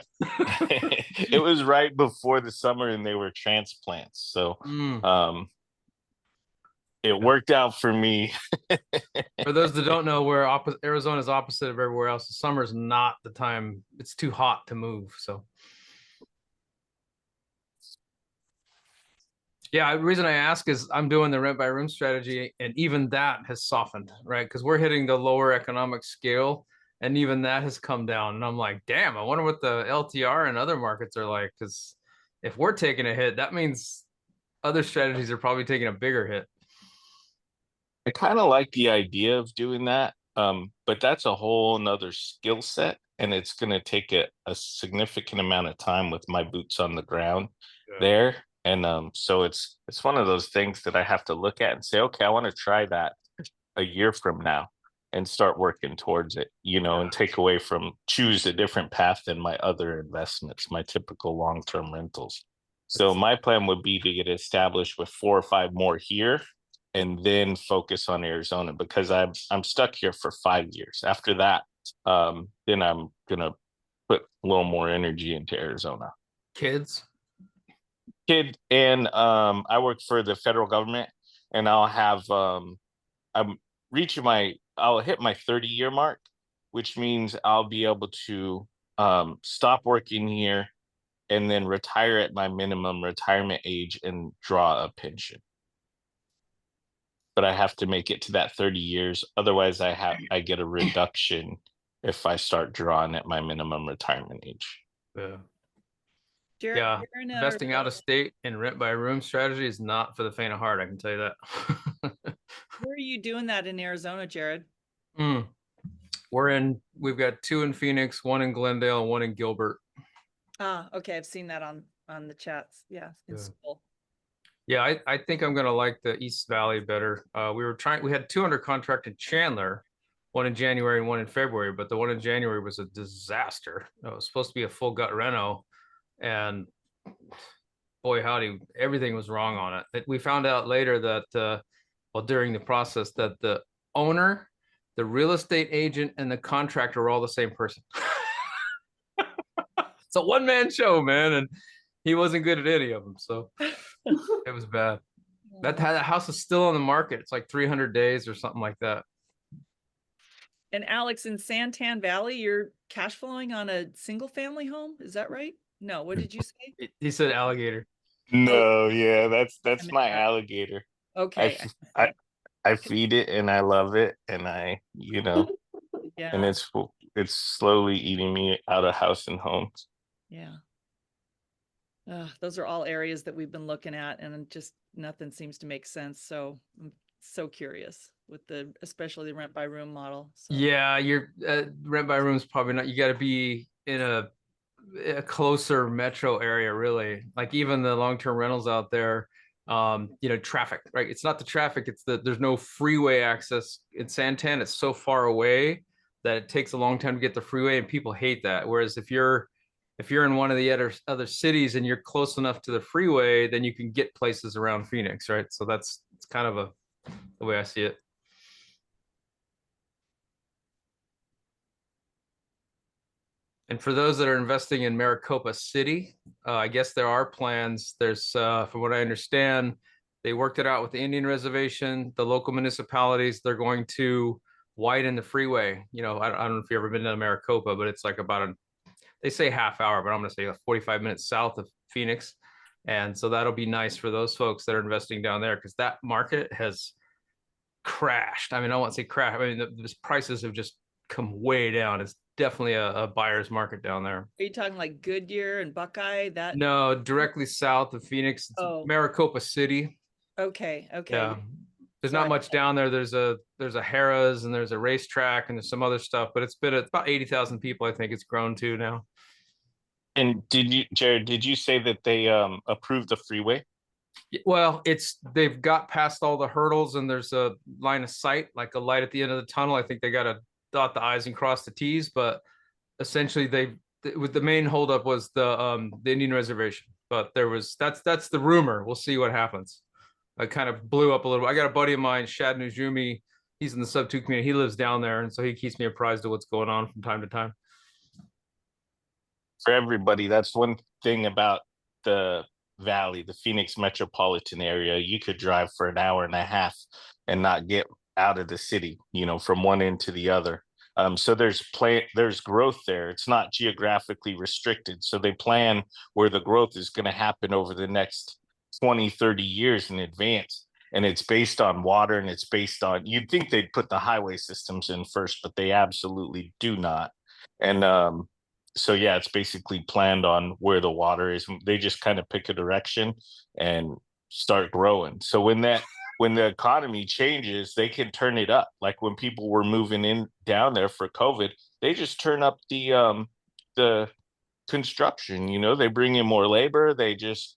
It was right before the summer and they were transplants. So it worked out for me. For those that don't know, where Arizona is opposite of everywhere else, the summer is not the time. It's too hot to move. So yeah, the reason I ask is I'm doing the rent by room strategy, and even that has softened, right? Because we're hitting the lower economic scale, and even that has come down. And I'm like, damn, I wonder what the LTR and other markets are like. Because if we're taking a hit, that means other strategies are probably taking a bigger hit. I kind of like the idea of doing that, but that's a whole nother skill set, and it's going to take a significant amount of time with my boots on the ground there. And so it's one of those things that I have to look at and say, okay, I want to try that a year from now and start working towards it, you know, and take away from, choose a different path than my other investments, my typical long-term rentals. So my plan would be to get established with 4 or 5 more here and then focus on Arizona, because I'm stuck here for 5 years. After that, then I'm gonna put a little more energy into Arizona. Kids. Kid, and I work for the federal government, and I'll have I'm reaching I'll hit my 30-year mark, which means I'll be able to stop working here and then retire at my minimum retirement age and draw a pension. But I have to make it to that 30 years. Otherwise, I get a reduction if I start drawing at my minimum retirement age. Yeah. Jared, Yeah, you're in investing out of Arizona. state and rent by room strategy is not for the faint of heart. I can tell you that. Where are you doing that in Arizona, Jared? We've got 2 in Phoenix, 1 in Glendale, and 1 in Gilbert. Ah, okay. I've seen that on the chats. Yeah, in school. Yeah, I think I'm gonna like the East Valley better. We had 2 under contract in Chandler, 1 in January and 1 in February, but the one in January was a disaster. It was supposed to be a full gut reno, and boy howdy, everything was wrong on it. We found out later that during the process, that the owner, the real estate agent, and the contractor are all the same person. It's a one-man show, man, and he wasn't good at any of them, so it was bad. That house is still on the market. It's like 300 days or something like that. And Alex, in Santan Valley, you're cash flowing on a single family home. Is that right? No, what did you say? He said alligator. No, yeah, that's my alligator. Okay. I feed it and I love it, and I, you know, Yeah. and it's slowly eating me out of house and home. Yeah. Those are all areas that we've been looking at, and just nothing seems to make sense. So I'm so curious with especially the rent by room model. So. Yeah, your rent by room is probably not. You got to be in a closer metro area, really. Like even the long-term rentals out there, traffic, right? It's not the traffic, it's there's no freeway access in Santan. It's so far away that it takes a long time to get the freeway, and people hate that. Whereas if you're in one of the other cities and you're close enough to the freeway, then you can get places around Phoenix, right? So it's kind of the way I see it. And for those that are investing in Maricopa City, I guess there are plans. There's, from what I understand, they worked it out with the Indian reservation, the local municipalities. They're going to widen the freeway. I don't know if you've ever been to Maricopa, but it's like about they say half hour, but I'm going to say 45 minutes south of Phoenix. And so that'll be nice for those folks that are investing down there, because that market has crashed. I mean, I won't say crash. I mean, the prices have just come way down. It's definitely a buyer's market down there. Are you talking like Goodyear and Buckeye? No, directly south of Phoenix. It's Maricopa City. Okay. Yeah. There's not much down there. There's a Harrah's and there's a racetrack and there's some other stuff, but it's about 80,000 people. I think it's grown to now. And Jared, did you say that they approved the freeway? Well, they've got past all the hurdles and there's a line of sight, like a light at the end of the tunnel. I think they got to dot the I's and cross the T's, but essentially the main holdup was the Indian reservation. But that's the rumor. We'll see what happens. I kind of blew up a little. I got a buddy of mine, Shad Nujumi. He's in the sub-2 community. He lives down there, and so he keeps me apprised of what's going on from time to time. For everybody, that's one thing about the Valley, the Phoenix metropolitan area. You could drive for an hour and a half and not get out of the city, from one end to the other. So there's growth there. It's not geographically restricted. So they plan where the growth is going to happen over the next 20, 30 years in advance. And it's based on water, and it's based on, you'd think they'd put the highway systems in first, but they absolutely do not. And so yeah, it's basically planned on where the water is. They just kind of pick a direction and start growing. So when the economy changes, they can turn it up. Like when people were moving in down there for COVID, they just turn up the construction. They bring in more labor. They just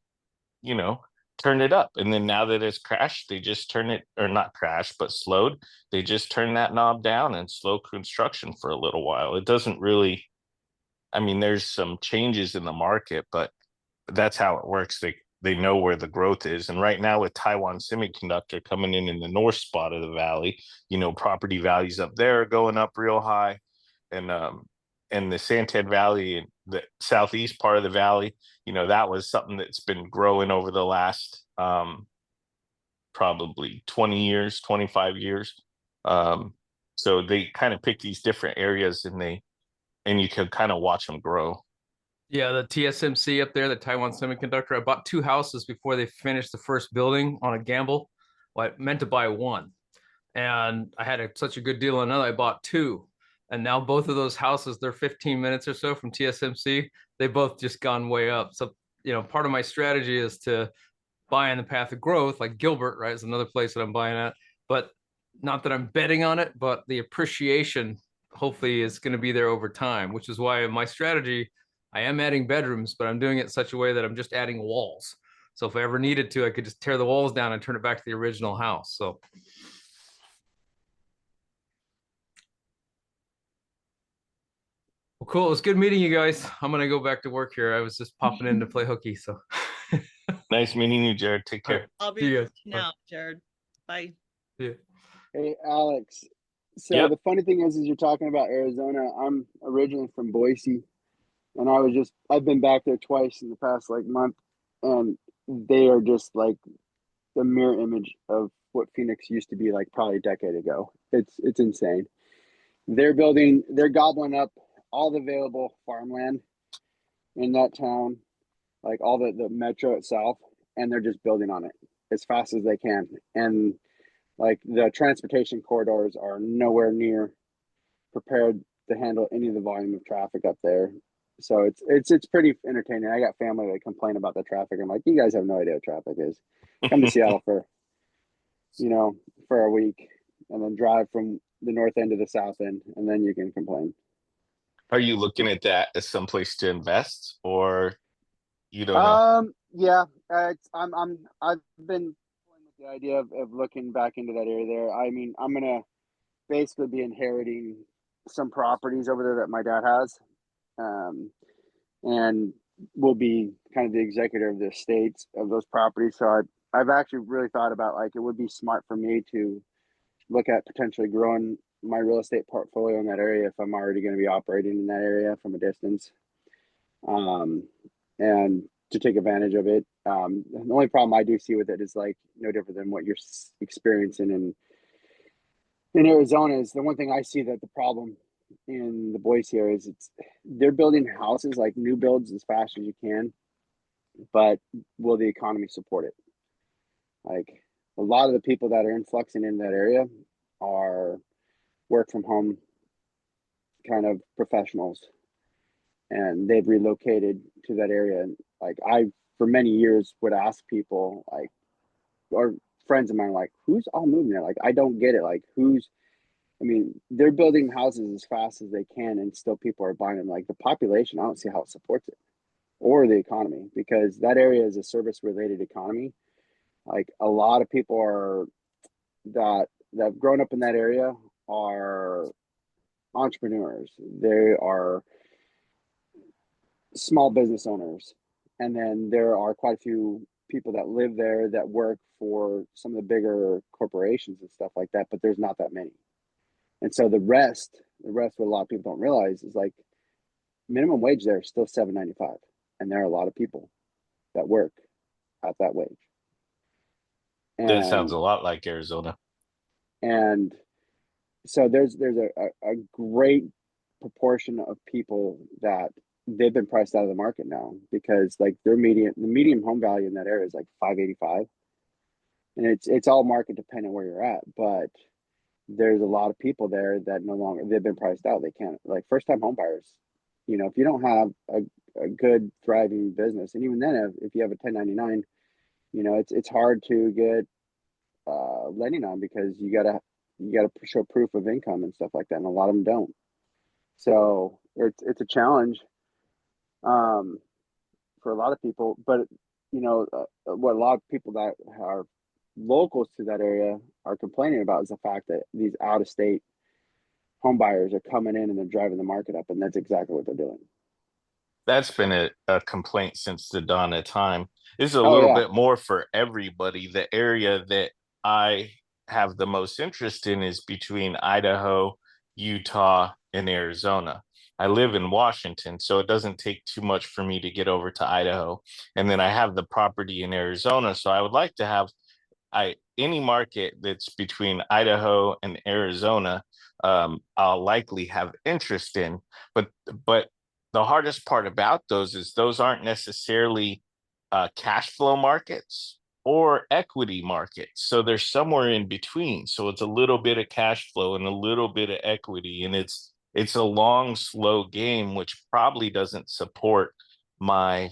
you know, turn it up. And then now that it's crashed, they just turn it, or not crashed, but slowed. They just turn that knob down and slow construction for a little while. It doesn't really, I mean, there's some changes in the market, but that's how it works. They know where the growth is. And right now with Taiwan Semiconductor coming in the north spot of the valley, you know, property values up there are going up real high. And the Santan Valley, the southeast part of the valley, you know, that was something that's been growing over the last probably 20 years, 25 years. So they kind of pick these different areas and you can kind of watch them grow. Yeah, the TSMC up there, the Taiwan Semiconductor. I bought 2 houses before they finished the first building on a gamble. Well, I meant to buy 1, and I had such a good deal on another. I bought 2, and now both of those houses, they're 15 minutes or so from TSMC. They both just gone way up. So, you know, part of my strategy is to buy in the path of growth, like Gilbert, right, is another place that I'm buying at. But not that I'm betting on it, but the appreciation hopefully is going to be there over time, which is why my strategy, I am adding bedrooms, but I'm doing it in such a way that I'm just adding walls. So if I ever needed to, I could just tear the walls down and turn it back to the original house. So well, cool. It was good meeting you guys. I'm gonna go back to work here. I was just popping in to play hooky. So Nice meeting you, Jared. Take care. I'll See be ya. reaching out, Jared. Bye. Yeah. Hey, Alex. So Yep. the funny thing is you're talking about Arizona. I'm originally from Boise, and I've been back there twice in the past like month, and they are just like the mirror image of what Phoenix used to be like probably a decade ago. It's insane. They're gobbling up all the available farmland in that town, like all the metro itself, and they're just building on it as fast as they can. And like the transportation corridors are nowhere near prepared to handle any of the volume of traffic up there. So it's pretty entertaining. I got family that complain about the traffic. I'm like, you guys have no idea what traffic is. Come to Seattle for a week, and then drive from the north end to the south end, and then you can complain. Are you looking at that as someplace to invest, or you don't know? Yeah, I've been playing with the idea of looking back into that area there. I mean, I'm gonna basically be inheriting some properties over there that my dad has, and will be kind of the executor of the estates of those properties. So I've actually really thought about, like, it would be smart for me to look at potentially growing my real estate portfolio in that area if I'm already going to be operating in that area from a distance, and to take advantage of it. The only problem I do see with it is like no different than what you're experiencing in Arizona. Is the one thing I see that the problem in the Boise area is they're building houses, like new builds, as fast as you can, but will the economy support it? Like, a lot of the people that are influxing in that area are work from home kind of professionals, and they've relocated to that area. And like, I for many years would ask people, like, or friends of mine, like, who's all moving there? Like, I don't get it. Like, I mean, they're building houses as fast as they can, and still people are buying them. Like, the population, I don't see how it supports it, or the economy, because that area is a service related economy. Like, a lot of people that have grown up in that area are entrepreneurs. They are small business owners. And then there are quite a few people that live there that work for some of the bigger corporations and stuff like that, but there's not that many. And so the rest, what a lot of people don't realize is, like, minimum wage there is still $7.95, and there are a lot of people that work at that wage. That sounds And a lot like Arizona. and so there's a great proportion of people that they've been priced out of the market now, because like the median home value in that area is like 585, and it's all market dependent where you're at, but there's a lot of people there that no longer, they've been priced out. They can't, like, first time home buyers, if you don't have a good thriving business, and even then if you have a 1099, it's hard to get lending on, because you gotta show proof of income and stuff like that, and a lot of them don't. So it's a challenge for a lot of people. But you know, what a lot of people that are locals to that area are complaining about is the fact that these out of state home buyers are coming in and they're driving the market up, and that's exactly what they're doing. That's been a complaint since the dawn of time. This is a Oh little yeah. bit more for everybody. The area that I have the most interest in is between Idaho, Utah, and Arizona. I live in Washington, so it doesn't take too much for me to get over to Idaho. And then I have the property in Arizona, so I would like to have any market that's between Idaho and Arizona, I'll likely have interest in. But the hardest part about those is those aren't necessarily cash flow markets or equity markets. So they're somewhere in between. So it's a little bit of cash flow and a little bit of equity, and it's a long, slow game, which probably doesn't support my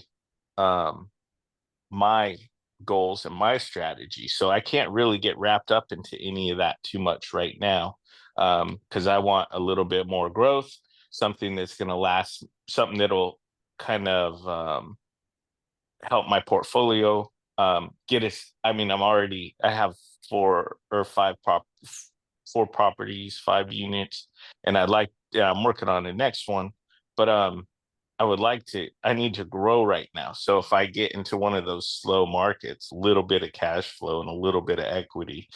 my goals and my strategy. So I can't really get wrapped up into any of that too much right now, because I want a little bit more growth, something that's going to last, something that'll kind of help my portfolio get us. I mean, I have four properties, 5 units, and I'm working on the next one, but I need to grow right now. So if I get into one of those slow markets, a little bit of cash flow and a little bit of equity,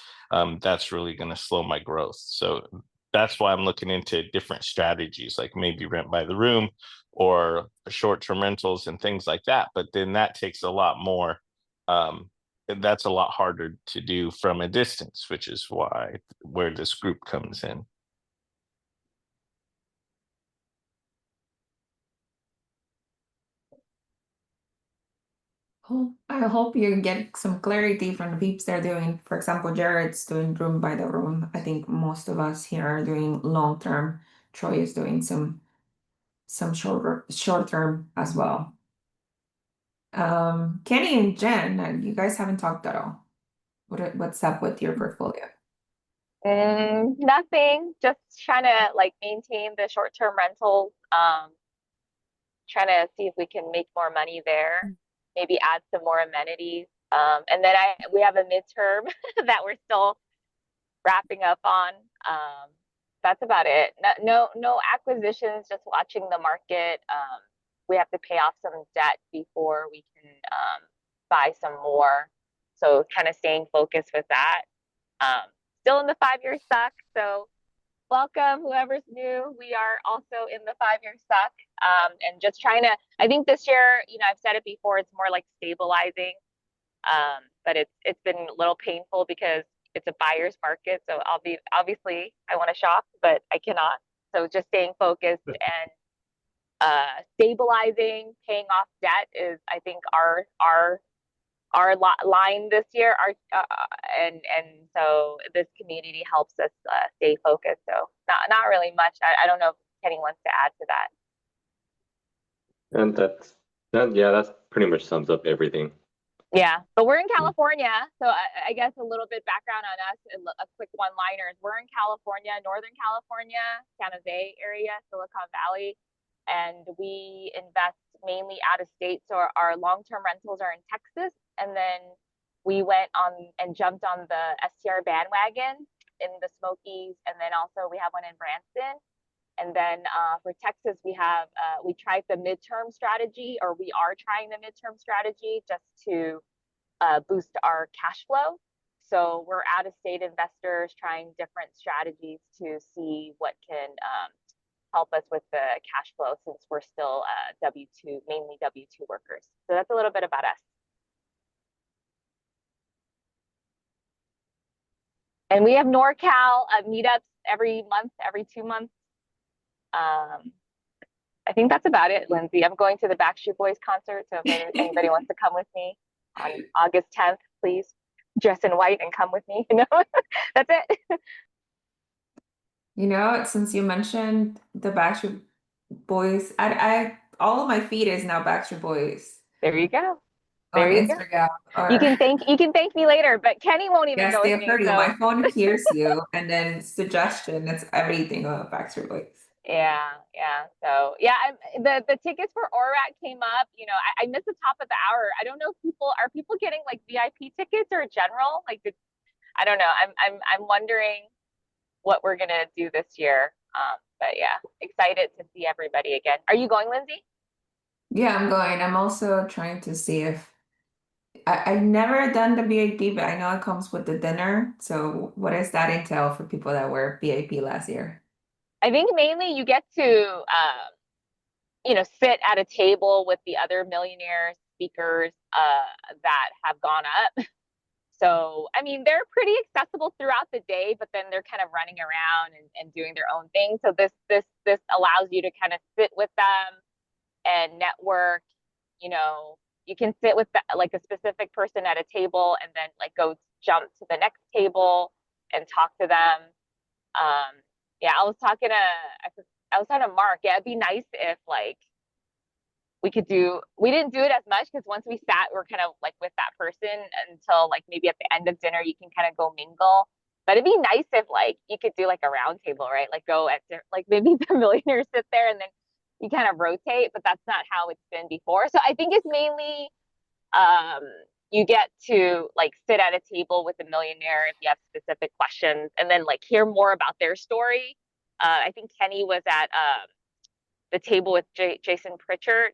that's really going to slow my growth. So that's why I'm looking into different strategies, like maybe rent by the room or short-term rentals and things like that. But then that takes a lot more. That's a lot harder to do from a distance, which is where this group comes in. Well, I hope you get some clarity from the peeps they're doing. For example, Jared's doing room by the room. I think most of us here are doing long term. Troy is doing some short term as well. Kenny and Jen, you guys haven't talked at all. What's up with your portfolio? Nothing. Just trying to like maintain the short-term rentals. Trying to see if we can make more money there. Maybe add some more amenities. And then we have a midterm that we're still wrapping up on. That's about it. No acquisitions. Just watching the market. We have to pay off some debt before we can buy some more. So kind of staying focused with that. Still in the 5-year suck. So welcome, whoever's new. We are also in the 5-year suck. And just trying to, I think this year, I've said it before, it's more like stabilizing. But it's been a little painful because it's a buyer's market. So obviously I want to shop, but I cannot. So just staying focused and stabilizing, paying off debt is, I think, our line this year. And so this community helps us stay focused. So not really much. I don't know if Kenny wants to add to that. And that pretty much sums up everything. Yeah, but we're in California, so I guess a little bit background on us, a quick one-liners. We're in California, Northern California, San Jose area, Silicon Valley, and we invest mainly out of state. So our long-term rentals are in Texas, and then we went on and jumped on the STR bandwagon in the Smokies, and then also we have one in Branson. And then for Texas, we tried the midterm strategy, or we are trying the midterm strategy just to boost our cash flow. So we're out-of-state investors trying different strategies to see what can help us with the cash flow, since we're still mainly W-2 workers. So that's a little bit about us. And we have Norcal meetups every month, every 2 months. I think that's about it, Lindsay. I'm going to the Backstreet Boys concert, so if anybody wants to come with me on August 10th, please dress in white and come with me. That's it. Since you mentioned the Backstreet Boys, I all of my feed is now Backstreet Boys. There you go. On Instagram. You can thank me later, but Kenny won't even go with me. My phone hears you, and then suggestion, it's everything of Backstreet Boys. Yeah. So yeah, the tickets for Orac came up. You know, I missed the top of the hour. I don't know if people getting like VIP tickets or general. Like, I don't know. I'm wondering what we're gonna do this year. But yeah, excited to see everybody again. Are you going, Lindsay? Yeah, I'm going. I'm also trying to see if I've never done the VIP, but I know it comes with the dinner. So what does that entail for people that were VIP last year? I think mainly you get to you know, sit at a table with the other millionaire speakers that have gone up. So, I mean, they're pretty accessible throughout the day, but then they're kind of running around and doing their own thing. So this allows you to kind of sit with them and network. You know, you can sit with like a specific person at a table and then like go jump to the next table and talk to them. Yeah, I was talking to Mark. Yeah, it'd be nice if like we didn't do it as much because once we sat, we're kind of like with that person until like maybe at the end of dinner, you can kind of go mingle. But it'd be nice if like you could do like a round table, right? Like go at like maybe the millionaires sit there and then you kind of rotate, but that's not how it's been before. So I think it's mainly you get to like sit at a table with a millionaire if you have specific questions and then like hear more about their story. I think Kenny was at the table with Jason Pritchard,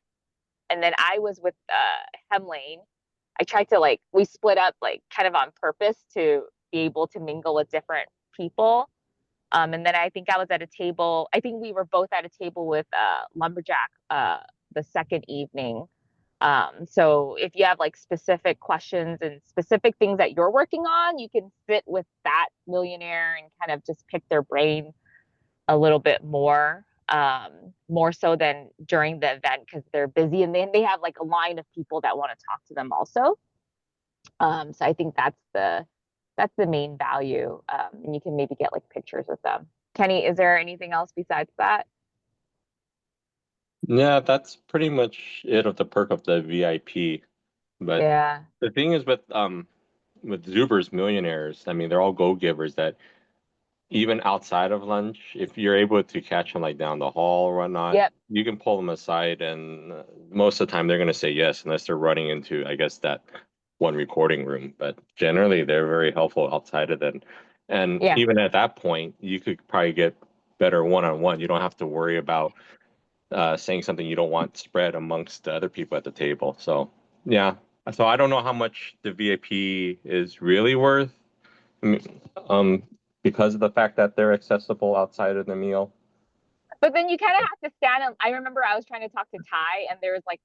and then I was with Hemlane. I tried to like we split up like kind of on purpose to be able to mingle with different people. And then I think I was at a table. I think we were both at a table with Lumberjack the second evening. So if you have like specific questions and specific things that you're working on, you can sit with that millionaire and kind of just pick their brain a little bit more so than during the event because they're busy and they have like a line of people that want to talk to them also. So I think that's the main value. And you can maybe get like pictures with them. Kenny, is there anything else besides that? Yeah, that's pretty much it of the perk of the VIP. But Yeah. the thing is with Zuber's Millionaires, I mean, they're all go-givers that even outside of lunch, if you're able to catch them like down the hall or whatnot, Yep. you can pull them aside, and most of the time they're going to say yes, unless they're running into, I guess, that one recording room. But generally, they're very helpful outside of that. And Yeah. even at that point, you could probably get better one-on-one. You don't have to worry about saying something you don't want spread amongst the other people at the table. So yeah, so I don't know how much the VIP is really worth. I mean, because of the fact that they're accessible outside of the meal. But then you kind of have to stand. I remember I was trying to talk to Ty, and there was like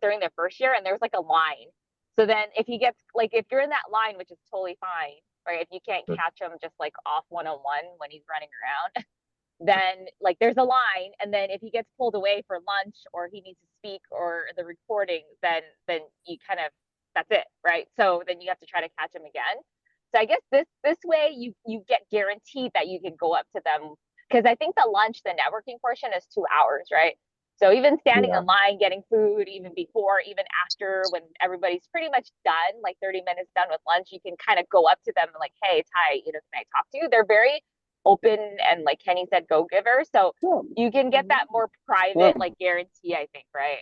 during their first year, and there was like a line. So then if you get like if you're in that line, which is totally fine, right? If you can't catch him just like off one-on-one when he's running around, then like there's a line, and then if he gets pulled away for lunch or he needs to speak or the recording, then you kind of that's it, right? So then you have to try to catch him again. So I guess this way you get guaranteed that you can go up to them because I think the lunch, the networking portion is 2 hours, right? So even standing in line, getting food, even before, even after, when everybody's pretty much done, like 30 minutes done with lunch, you can kind of go up to them and like, hey, Ty, you know, can I talk to you? They're very open and like Kenny said, go giver. So you can get that more private, like guarantee, I think, right?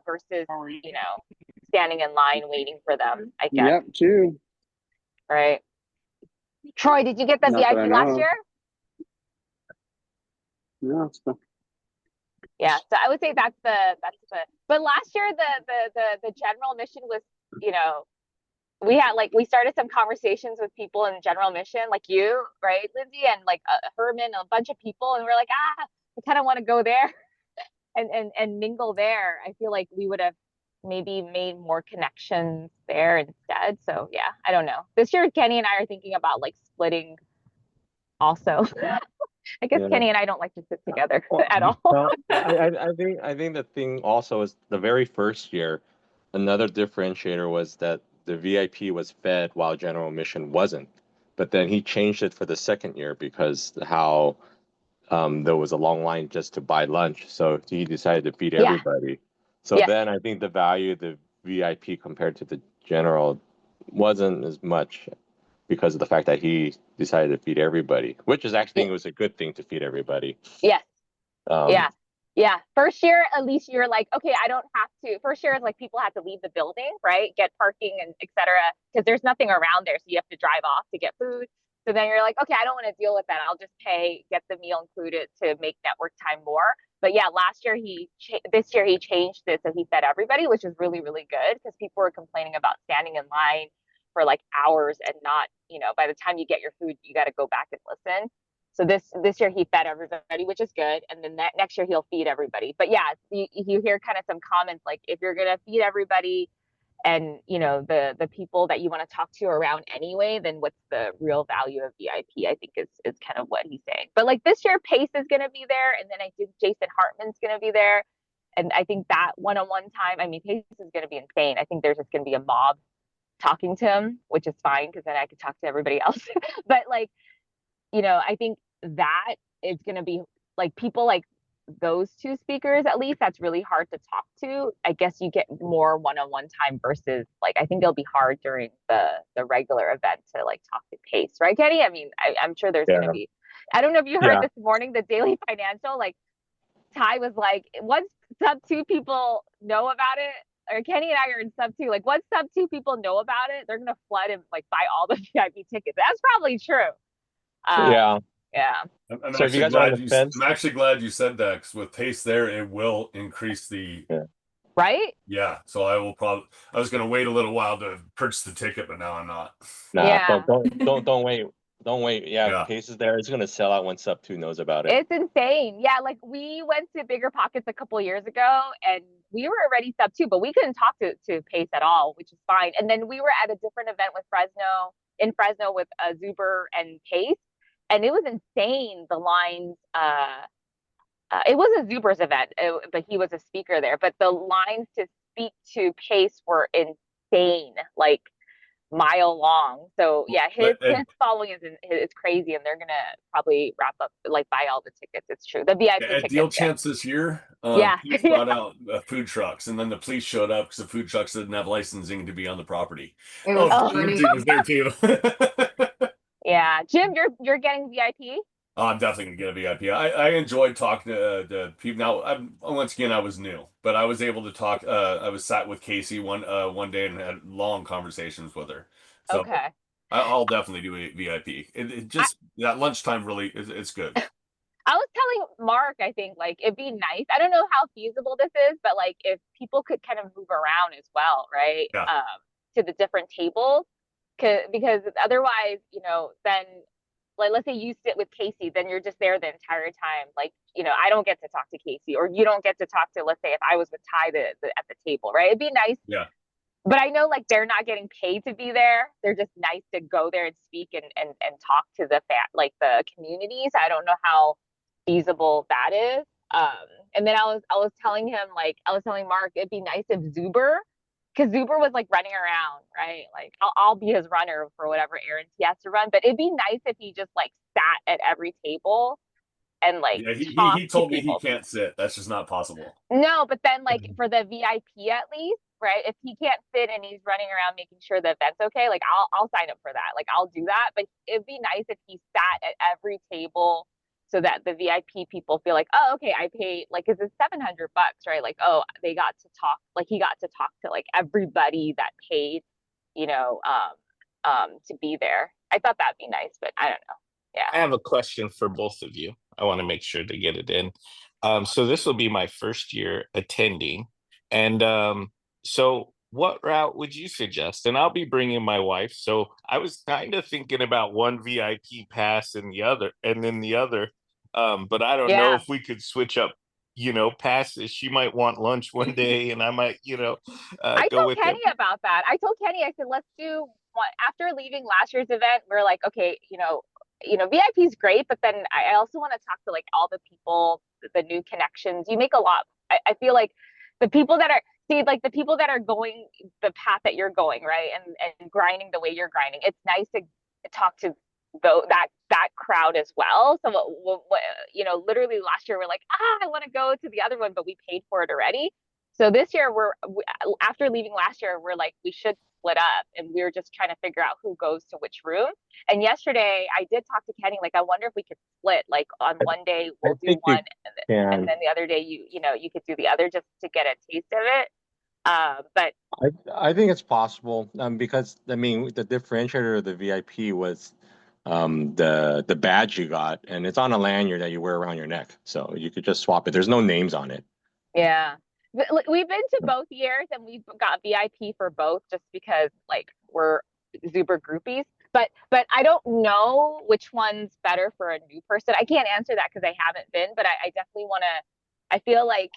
Versus, you know, standing in line waiting for them, I guess. Yep, true. Right. Troy, did you get the Not that I VIP know last of. year? No, it's not. Yeah, so I would say that's the but last year the general mission was, you know, we started some conversations with people in general mission like you, right, Lindsay, and like Herman, a bunch of people, and we're like, I kind of want to go there and mingle there. I feel like we would have maybe made more connections there instead. So yeah, I don't know. This year Kenny and I are thinking about like splitting also. I guess Yeah. Kenny and I don't like to sit together Well, at all. Well, I think the thing also is the very first year, another differentiator was that the VIP was fed while general admission wasn't. But then he changed it for the second year because how there was a long line just to buy lunch. So he decided to feed Yeah. everybody. So Yeah. then I think the value of the VIP compared to the general wasn't as much. because of the fact that he decided to feed everybody, which is actually was a good thing to feed everybody. Yes. Um, Yeah. Yeah. First year, at least you're like, okay, I don't have to. First year is like people have to leave the building, right? Get parking and etc. Because there's nothing around there. So you have to drive off to get food. So then you're like, okay, I don't want to deal with that. I'll just pay, get the meal included to make network time more. But yeah, last year this year he changed it. So he fed everybody, which is really, really good because people were complaining about standing in line for like hours and not, by the time you get your food, you got to go back and listen. So this year he fed everybody, which is good. And then next year he'll feed everybody. But yeah, you hear kind of some comments like if you're going to feed everybody and, the people that you want to talk to around anyway, then what's the real value of VIP, I think is kind of what he's saying. But like this year Pace is going to be there. And then I think Jason Hartman's going to be there. And I think that one-on-one time, I mean, Pace is going to be insane. I think there's just going to be a mob talking to him, which is fine because then I could talk to everybody else. But like, I think that is going to be like people like those two speakers, at least that's really hard to talk to. I guess you get more one-on-one time versus like, I think it'll be hard during the regular event to like talk to Pace, right, Kenny? I mean, I'm sure there's going to be, I don't know if you heard this morning, the Daily Financial, like Ty was like, once sub 2 people know about it, or Kenny and I are in sub 2, like once sub 2 people know about it, they're going to flood and like buy all the VIP tickets. That's probably true. Yeah. I'm So if you actually guys are on glad the you. fence, I'm actually glad you said that because with Pace there, it will increase the. Right? Yeah. So I will probably. I was going to wait a little while to purchase the ticket, but now I'm not. Nah, don't wait. Don't wait. Yeah, Pace is there. It's gonna sell out when sub 2 knows about it. It's insane. Yeah, like we went to Bigger Pockets a couple years ago and we were already sub 2, but we couldn't talk to Pace at all, which is fine. And then we were at a different event with in Fresno with Zuber and Pace. And it was insane. The lines, it wasn't Zuber's event, but he was a speaker there. But the lines to speak to Pace were insane, like mile long. So yeah, his following is crazy, and they're gonna probably wrap up, like buy all the tickets. It's true. The VIP at tickets. Deal Champs this year, Pace brought out food trucks, and then the police showed up because the food trucks didn't have licensing to be on the property. Lindsay was there too. Yeah, Jim, you're getting VIP. I'm definitely gonna get a VIP. I enjoyed talking to people. Now, once again, I was new, but I was able to talk. I was sat with Casey one day and had long conversations with her. So okay, I'll definitely do a VIP. It just that lunchtime really it's good. I was telling Mark, I think like it'd be nice. I don't know how feasible this is, but like if people could kind of move around as well, right? Yeah. To the different tables, because otherwise, then. Like, let's say you sit with Casey, then you're just there the entire time. Like, I don't get to talk to Casey, or you don't get to talk to, let's say if I was with Ty at the table, right? It'd be nice. Yeah. But I know like they're not getting paid to be there. They're just nice to go there and speak and talk to the the communities. I don't know how feasible that is. And then I was telling him, I was telling Mark, it'd be nice if Zuber, because Zuber was like running around, right? Like I'll be his runner for whatever errands he has to run. But it'd be nice if he just like sat at every table and like he told me he can't sit. That's just not possible. No, but then like for the VIP at least, right? If he can't sit and he's running around making sure the event's okay, like I'll sign up for that. Like I'll do that. But it'd be nice if he sat at every table so that the VIP people feel like, oh, okay, I paid, like, cause it's $700, right? Like, oh, they got to talk, like he got to talk to like everybody that paid, to be there. I thought that'd be nice, but I don't know. Yeah. I have a question for both of you. I want to make sure to get it in. So this will be my first year attending. And so what route would you suggest? And I'll be bringing my wife. So I was kind of thinking about one VIP pass and then the other. But I don't know if we could switch up, passes. She might want lunch one day and I might, I go told with Kenny them. about that. I told Kenny, I said, let's do one after leaving last year's event. We're like, okay, VIP is great, but then I also want to talk to like all the people, the new connections. You make a lot. I feel like the people that are going the path that you're going, right, and grinding the way you're grinding. It's nice to talk to that crowd as well. So literally last year we're like, I want to go to the other one, but we paid for it already. So this year after leaving last year, we're like, we should split up, and we were just trying to figure out who goes to which room. And yesterday I did talk to Kenny, like, I wonder if we could split, like on one day we'll do think you one and then the other day you know, you could do the other, just to get a taste of it. But I think it's possible, because I mean the differentiator of the VIP was the badge you got, and it's on a lanyard that you wear around your neck, so you could just swap it. There's no names on it. yeah, we've been to both years and we've got VIP for both, just because like we're super groupies. But I don't know which one's better for a new person. I can't answer that because I haven't been, but I definitely want to. I feel like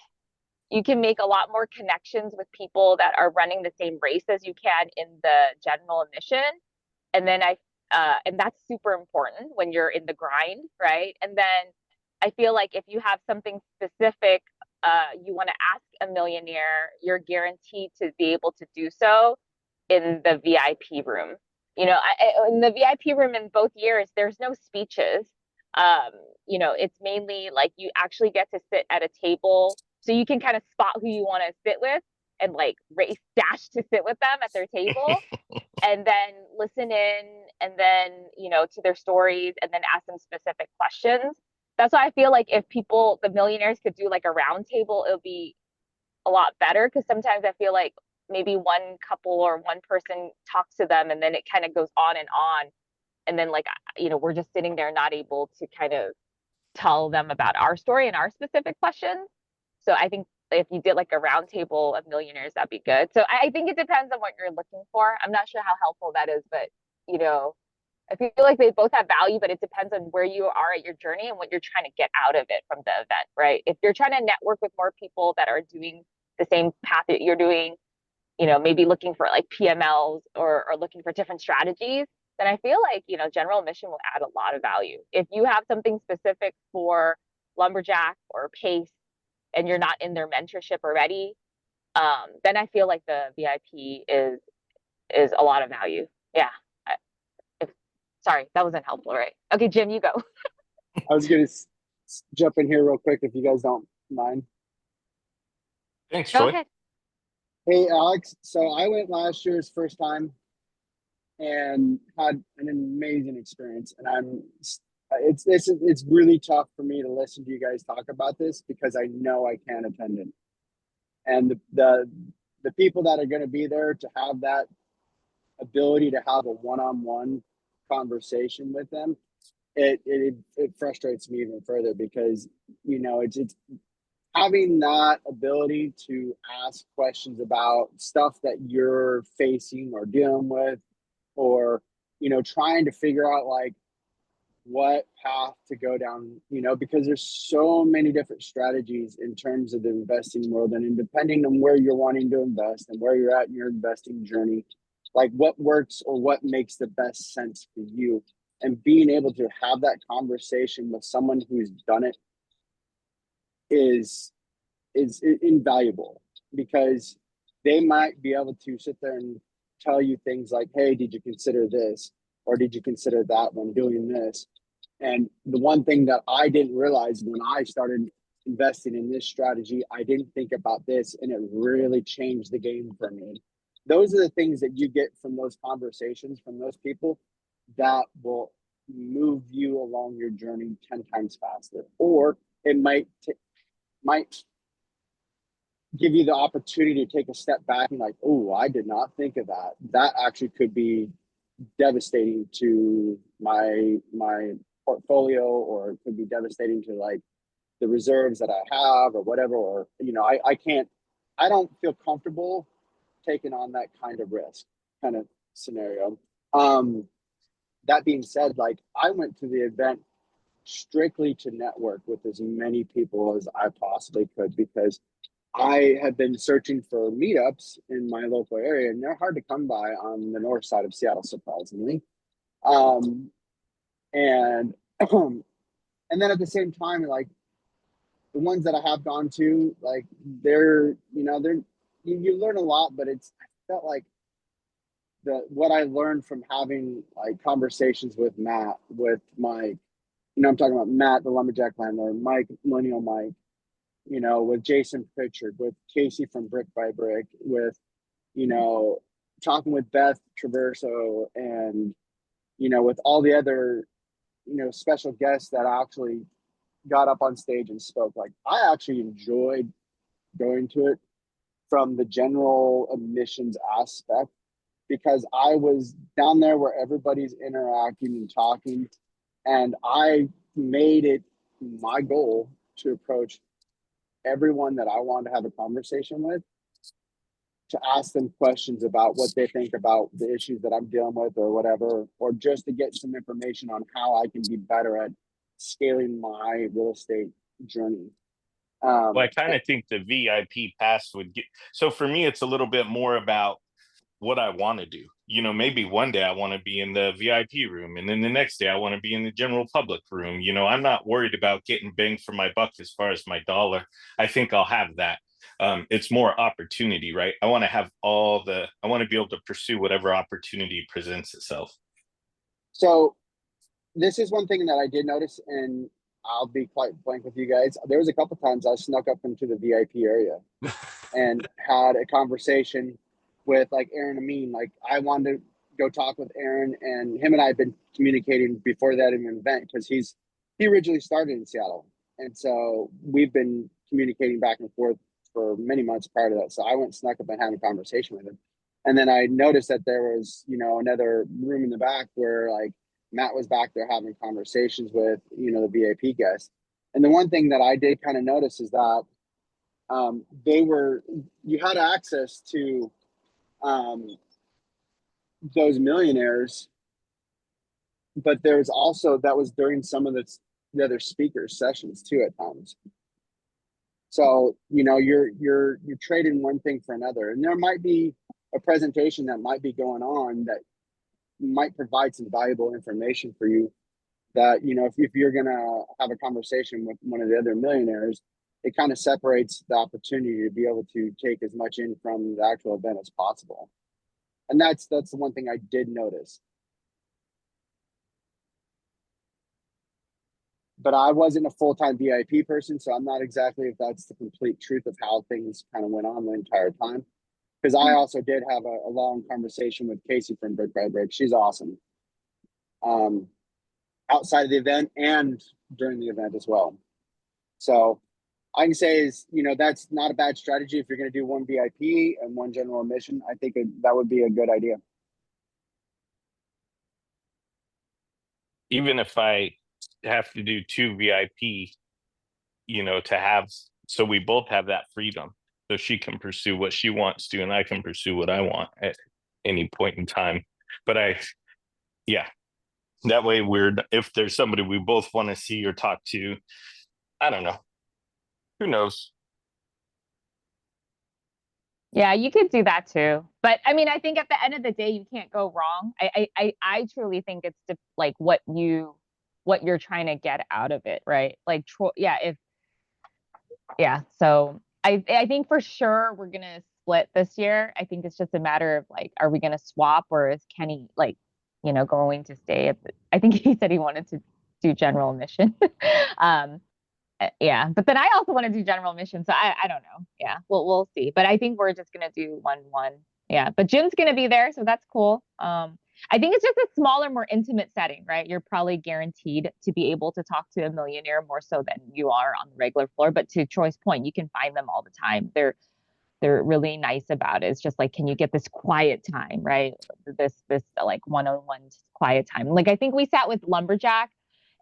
you can make a lot more connections with people that are running the same race as you can in the general admission. And then and that's super important when you're in the grind, right? And then I feel like if you have something specific you want to ask a millionaire, you're guaranteed to be able to do so in the VIP room. You know, in the VIP room in both years, there's no speeches. You know, it's mainly like you actually get to sit at a table, so you can kind of spot who you want to sit with and like race dash to sit with them at their table and then listen in, and then, you know, to their stories, and then ask them specific questions. That's why I feel like if people, the millionaires, could do like a round table, it would be a lot better, because sometimes I feel like maybe one couple or one person talks to them and then it kind of goes on, and then like, you know, we're just sitting there not able to kind of tell them about our story and our specific questions. So I think if you did like a round table of millionaires, that'd be good. So I think it depends on what you're looking for. I'm not sure how helpful that is, but you know, I feel like they both have value, but it depends on where you are at your journey and what you're trying to get out of it from the event, right? If you're trying to network with more people that are doing the same path that you're doing, you know, maybe looking for like PMLs or looking for different strategies, then I feel like, you know, general admission will add a lot of value. If you have something specific for lumberjack or pace and you're not in their mentorship already, then I feel like the VIP is a lot of value. Yeah. Sorry, that wasn't helpful, right? Okay, Jim, you go. I was gonna jump in here real quick if you guys don't mind. Thanks, Go Troy. ahead. Hey, Alex. So I went last year's first time and had an amazing experience. And it's really tough for me to listen to you guys talk about this because I know I can't attend it. And the people that are going to be there to have that ability to have a one-on-one conversation with them, it frustrates me even further because, you know, it's having that ability to ask questions about stuff that you're facing or dealing with, or, you know, trying to figure out like what path to go down, you know, because there's so many different strategies in terms of the investing world, and depending on where you're wanting to invest and where you're at in your investing journey, like what works or what makes the best sense for you. And being able to have that conversation with someone who's done it is invaluable, because they might be able to sit there and tell you things like, hey, did you consider this, or did you consider that when doing this? And the one thing that I didn't realize when I started investing in this strategy, I didn't think about this, and it really changed the game for me. Those are the things that you get from those conversations from those people that will move you along your journey 10 times faster, or it might give you the opportunity to take a step back and like, oh, I did not think of that. That actually could be devastating to my portfolio, or it could be devastating to like the reserves that I have or whatever. Or, you know, I don't feel comfortable taking on that kind of risk kind of scenario. That being said, like I went to the event strictly to network with as many people as I possibly could, because I have been searching for meetups in my local area, and they're hard to come by on the north side of Seattle, surprisingly. And and then at the same time, like the ones that I have gone to, like you learn a lot, but I felt like what I learned from having like conversations with Matt, with Mike, you know, I'm talking about Matt, the lumberjack landlord, Mike, Millennial Mike, you know, with Jason Pritchard, with Casey from Brick by Brick, with, you know, talking with Beth Traverso and, you know, with all the other, you know, special guests that actually got up on stage and spoke, like, I actually enjoyed going to it from the general admissions aspect, because I was down there where everybody's interacting and talking, and I made it my goal to approach everyone that I wanted to have a conversation with, to ask them questions about what they think about the issues that I'm dealing with or whatever, or just to get some information on how I can be better at scaling my real estate journey. Well, I kind of think the VIP pass would get, so for me, it's a little bit more about what I want to do. You know, maybe one day I want to be in the VIP room, and then the next day I want to be in the general public room. You know, I'm not worried about getting bang for my buck as far as my dollar. I think I'll have that. It's more opportunity, right? I want to have I want to be able to pursue whatever opportunity presents itself. So this is one thing that I did notice, and I'll be quite blank with you guys. There was a couple times I snuck up into the VIP area and had a conversation with like Aaron Amin. Like, I wanted to go talk with Aaron, and him and I have been communicating before that in an event, because he originally started in Seattle. And so we've been communicating back and forth for many months prior to that. So I went and snuck up and had a conversation with him. And then I noticed that there was, you know, another room in the back where like Matt was back there having conversations with, you know, the VIP guests. And the one thing that I did kind of notice is that you had access to those millionaires, but there's also, that was during some of the other speakers' sessions too at times. So, you know, you're trading one thing for another, and there might be a presentation that might be going on that might provide some valuable information for you, that, you know, if you're going to have a conversation with one of the other millionaires, it kind of separates the opportunity to be able to take as much in from the actual event as possible. And that's the one thing I did notice. But I wasn't a full-time VIP person, so I'm not exactly if that's the complete truth of how things kind of went on the entire time. Because I also did have a long conversation with Casey from Brick by Brick. She's awesome. Outside of the event and during the event as well. So I can say is, you know, that's not a bad strategy. If you're going to do one VIP and one general admission, I think that would be a good idea. Even if I have to do 2 VIP, you know, so we both have that freedom, so she can pursue what she wants to, and I can pursue what I want at any point in time. But that way if there's somebody we both want to see or talk to, I don't know, who knows? Yeah, you could do that too. But I mean, I think at the end of the day, you can't go wrong. I truly think it's like what you're trying to get out of it, right? Like, so I think for sure we're gonna split this year. I think it's just a matter of like, are we gonna swap, or is Kenny like, you know, going to stay I think he said he wanted to do general admission. Yeah, but then I also want to do general admission, so I don't know. Yeah, we'll see. But I think we're just gonna do 1-1. Yeah, but Jim's gonna be there, so that's cool. I think it's just a smaller, more intimate setting, right? You're probably guaranteed to be able to talk to a millionaire more so than you are on the regular floor. But to Troy's point, you can find them all the time. They're really nice about it. It's just like, can you get this quiet time, right? This like one-on-one quiet time. Like, I think we sat with Lumberjack,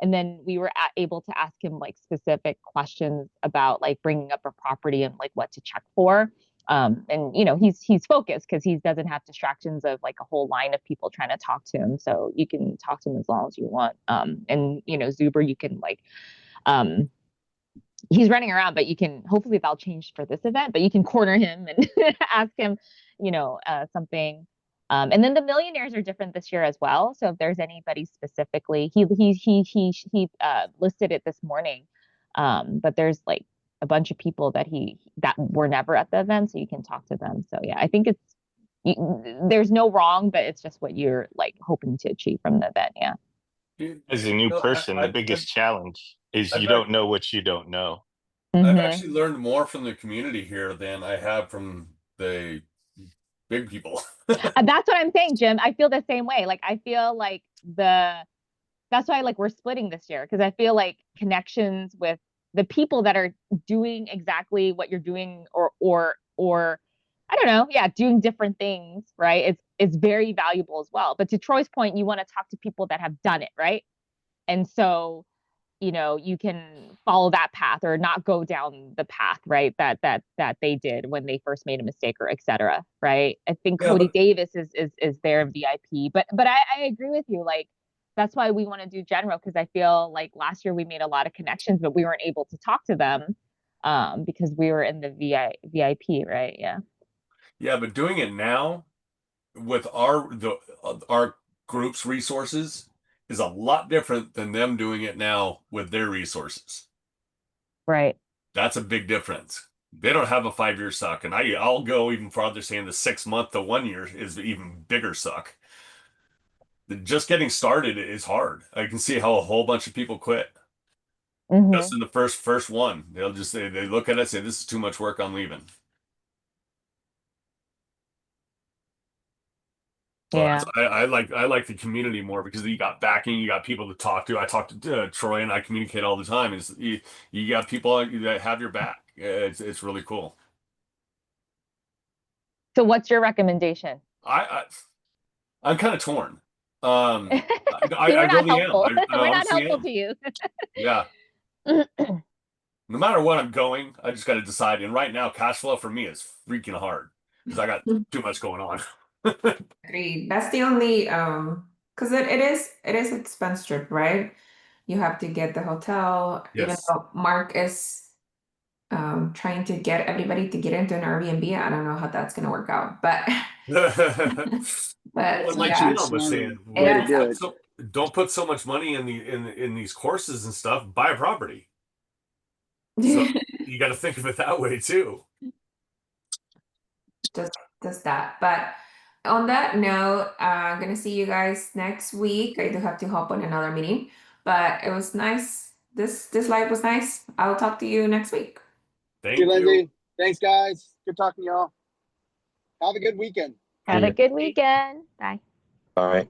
and then we were able to ask him like specific questions about like bringing up a property and like what to check for. And you know, he's focused because he doesn't have distractions of like a whole line of people trying to talk to him. So you can talk to him as long as you want. And you know, Zuber, you can like, he's running around, but you can, hopefully that'll change for this event, but you can corner him and ask him, you know, something. And then the millionaires are different this year as well. So if there's anybody specifically, he listed it this morning. But there's like a bunch of people that were never at the event, so you can talk to them. So yeah, I think there's no wrong, but it's just what you're like hoping to achieve from the event. Yeah. As a new person, the biggest challenge is you don't know what you don't know. I've actually learned more from the community here than I have from the big people. That's what I'm saying, Jim. I feel the same way. Like I feel like that's why like we're splitting this year, because I feel like connections with the people that are doing exactly what you're doing, or I don't know, yeah, doing different things, right? It's very valuable as well. But to Troy's point, you want to talk to people that have done it, right? And so, you know, you can follow that path or not go down the path, right? That they did when they first made a mistake, or et cetera, right? I think Yeah, Cody but- Davis is their VIP, but I agree with you. Like that's why we want to do general, because I feel like last year we made a lot of connections, but we weren't able to talk to them because we were in the VIP, right? Yeah. Yeah, but doing it now with our group's resources is a lot different than them doing it now with their resources. Right. That's a big difference. They don't have a 5-year suck, and I'll go even farther saying the 6-month to 1 year is even bigger suck. Just getting started is hard. I can see how a whole bunch of people quit. Mhm. Just in the first one. They'll just say, they look at it and say, this is too much work, I'm leaving. So Yeah. I like the community more because you got backing, you got people to talk to. I talk to Troy and I communicate all the time. Is you got people that have your back. It's really cool. So what's your recommendation? I'm kind of torn. I We're really not am. helpful. I We're not honestly helpful am. to you. Yeah. No matter what I'm going, I just got to decide. And right now, cash flow for me is freaking hard because I got too much going on. Agreed. That's the only because it is expense trip, right? You have to get the hotel, even Yes. though Mark is trying to get everybody to get into an Airbnb. I don't know how that's gonna work out, but Well, like yeah, Gina was saying, way to do it. don't put so much money in these courses and stuff. Buy a property. So you got to think of it that way too. just that. But on that note, I'm gonna see you guys next week. I do have to hop on another meeting, but it was nice. This live was nice. I'll talk to you next week. Thank See you, you. Lindsay. Thanks, guys. Good talking to y'all. Have a good weekend. Have a good weekend. Bye. All right.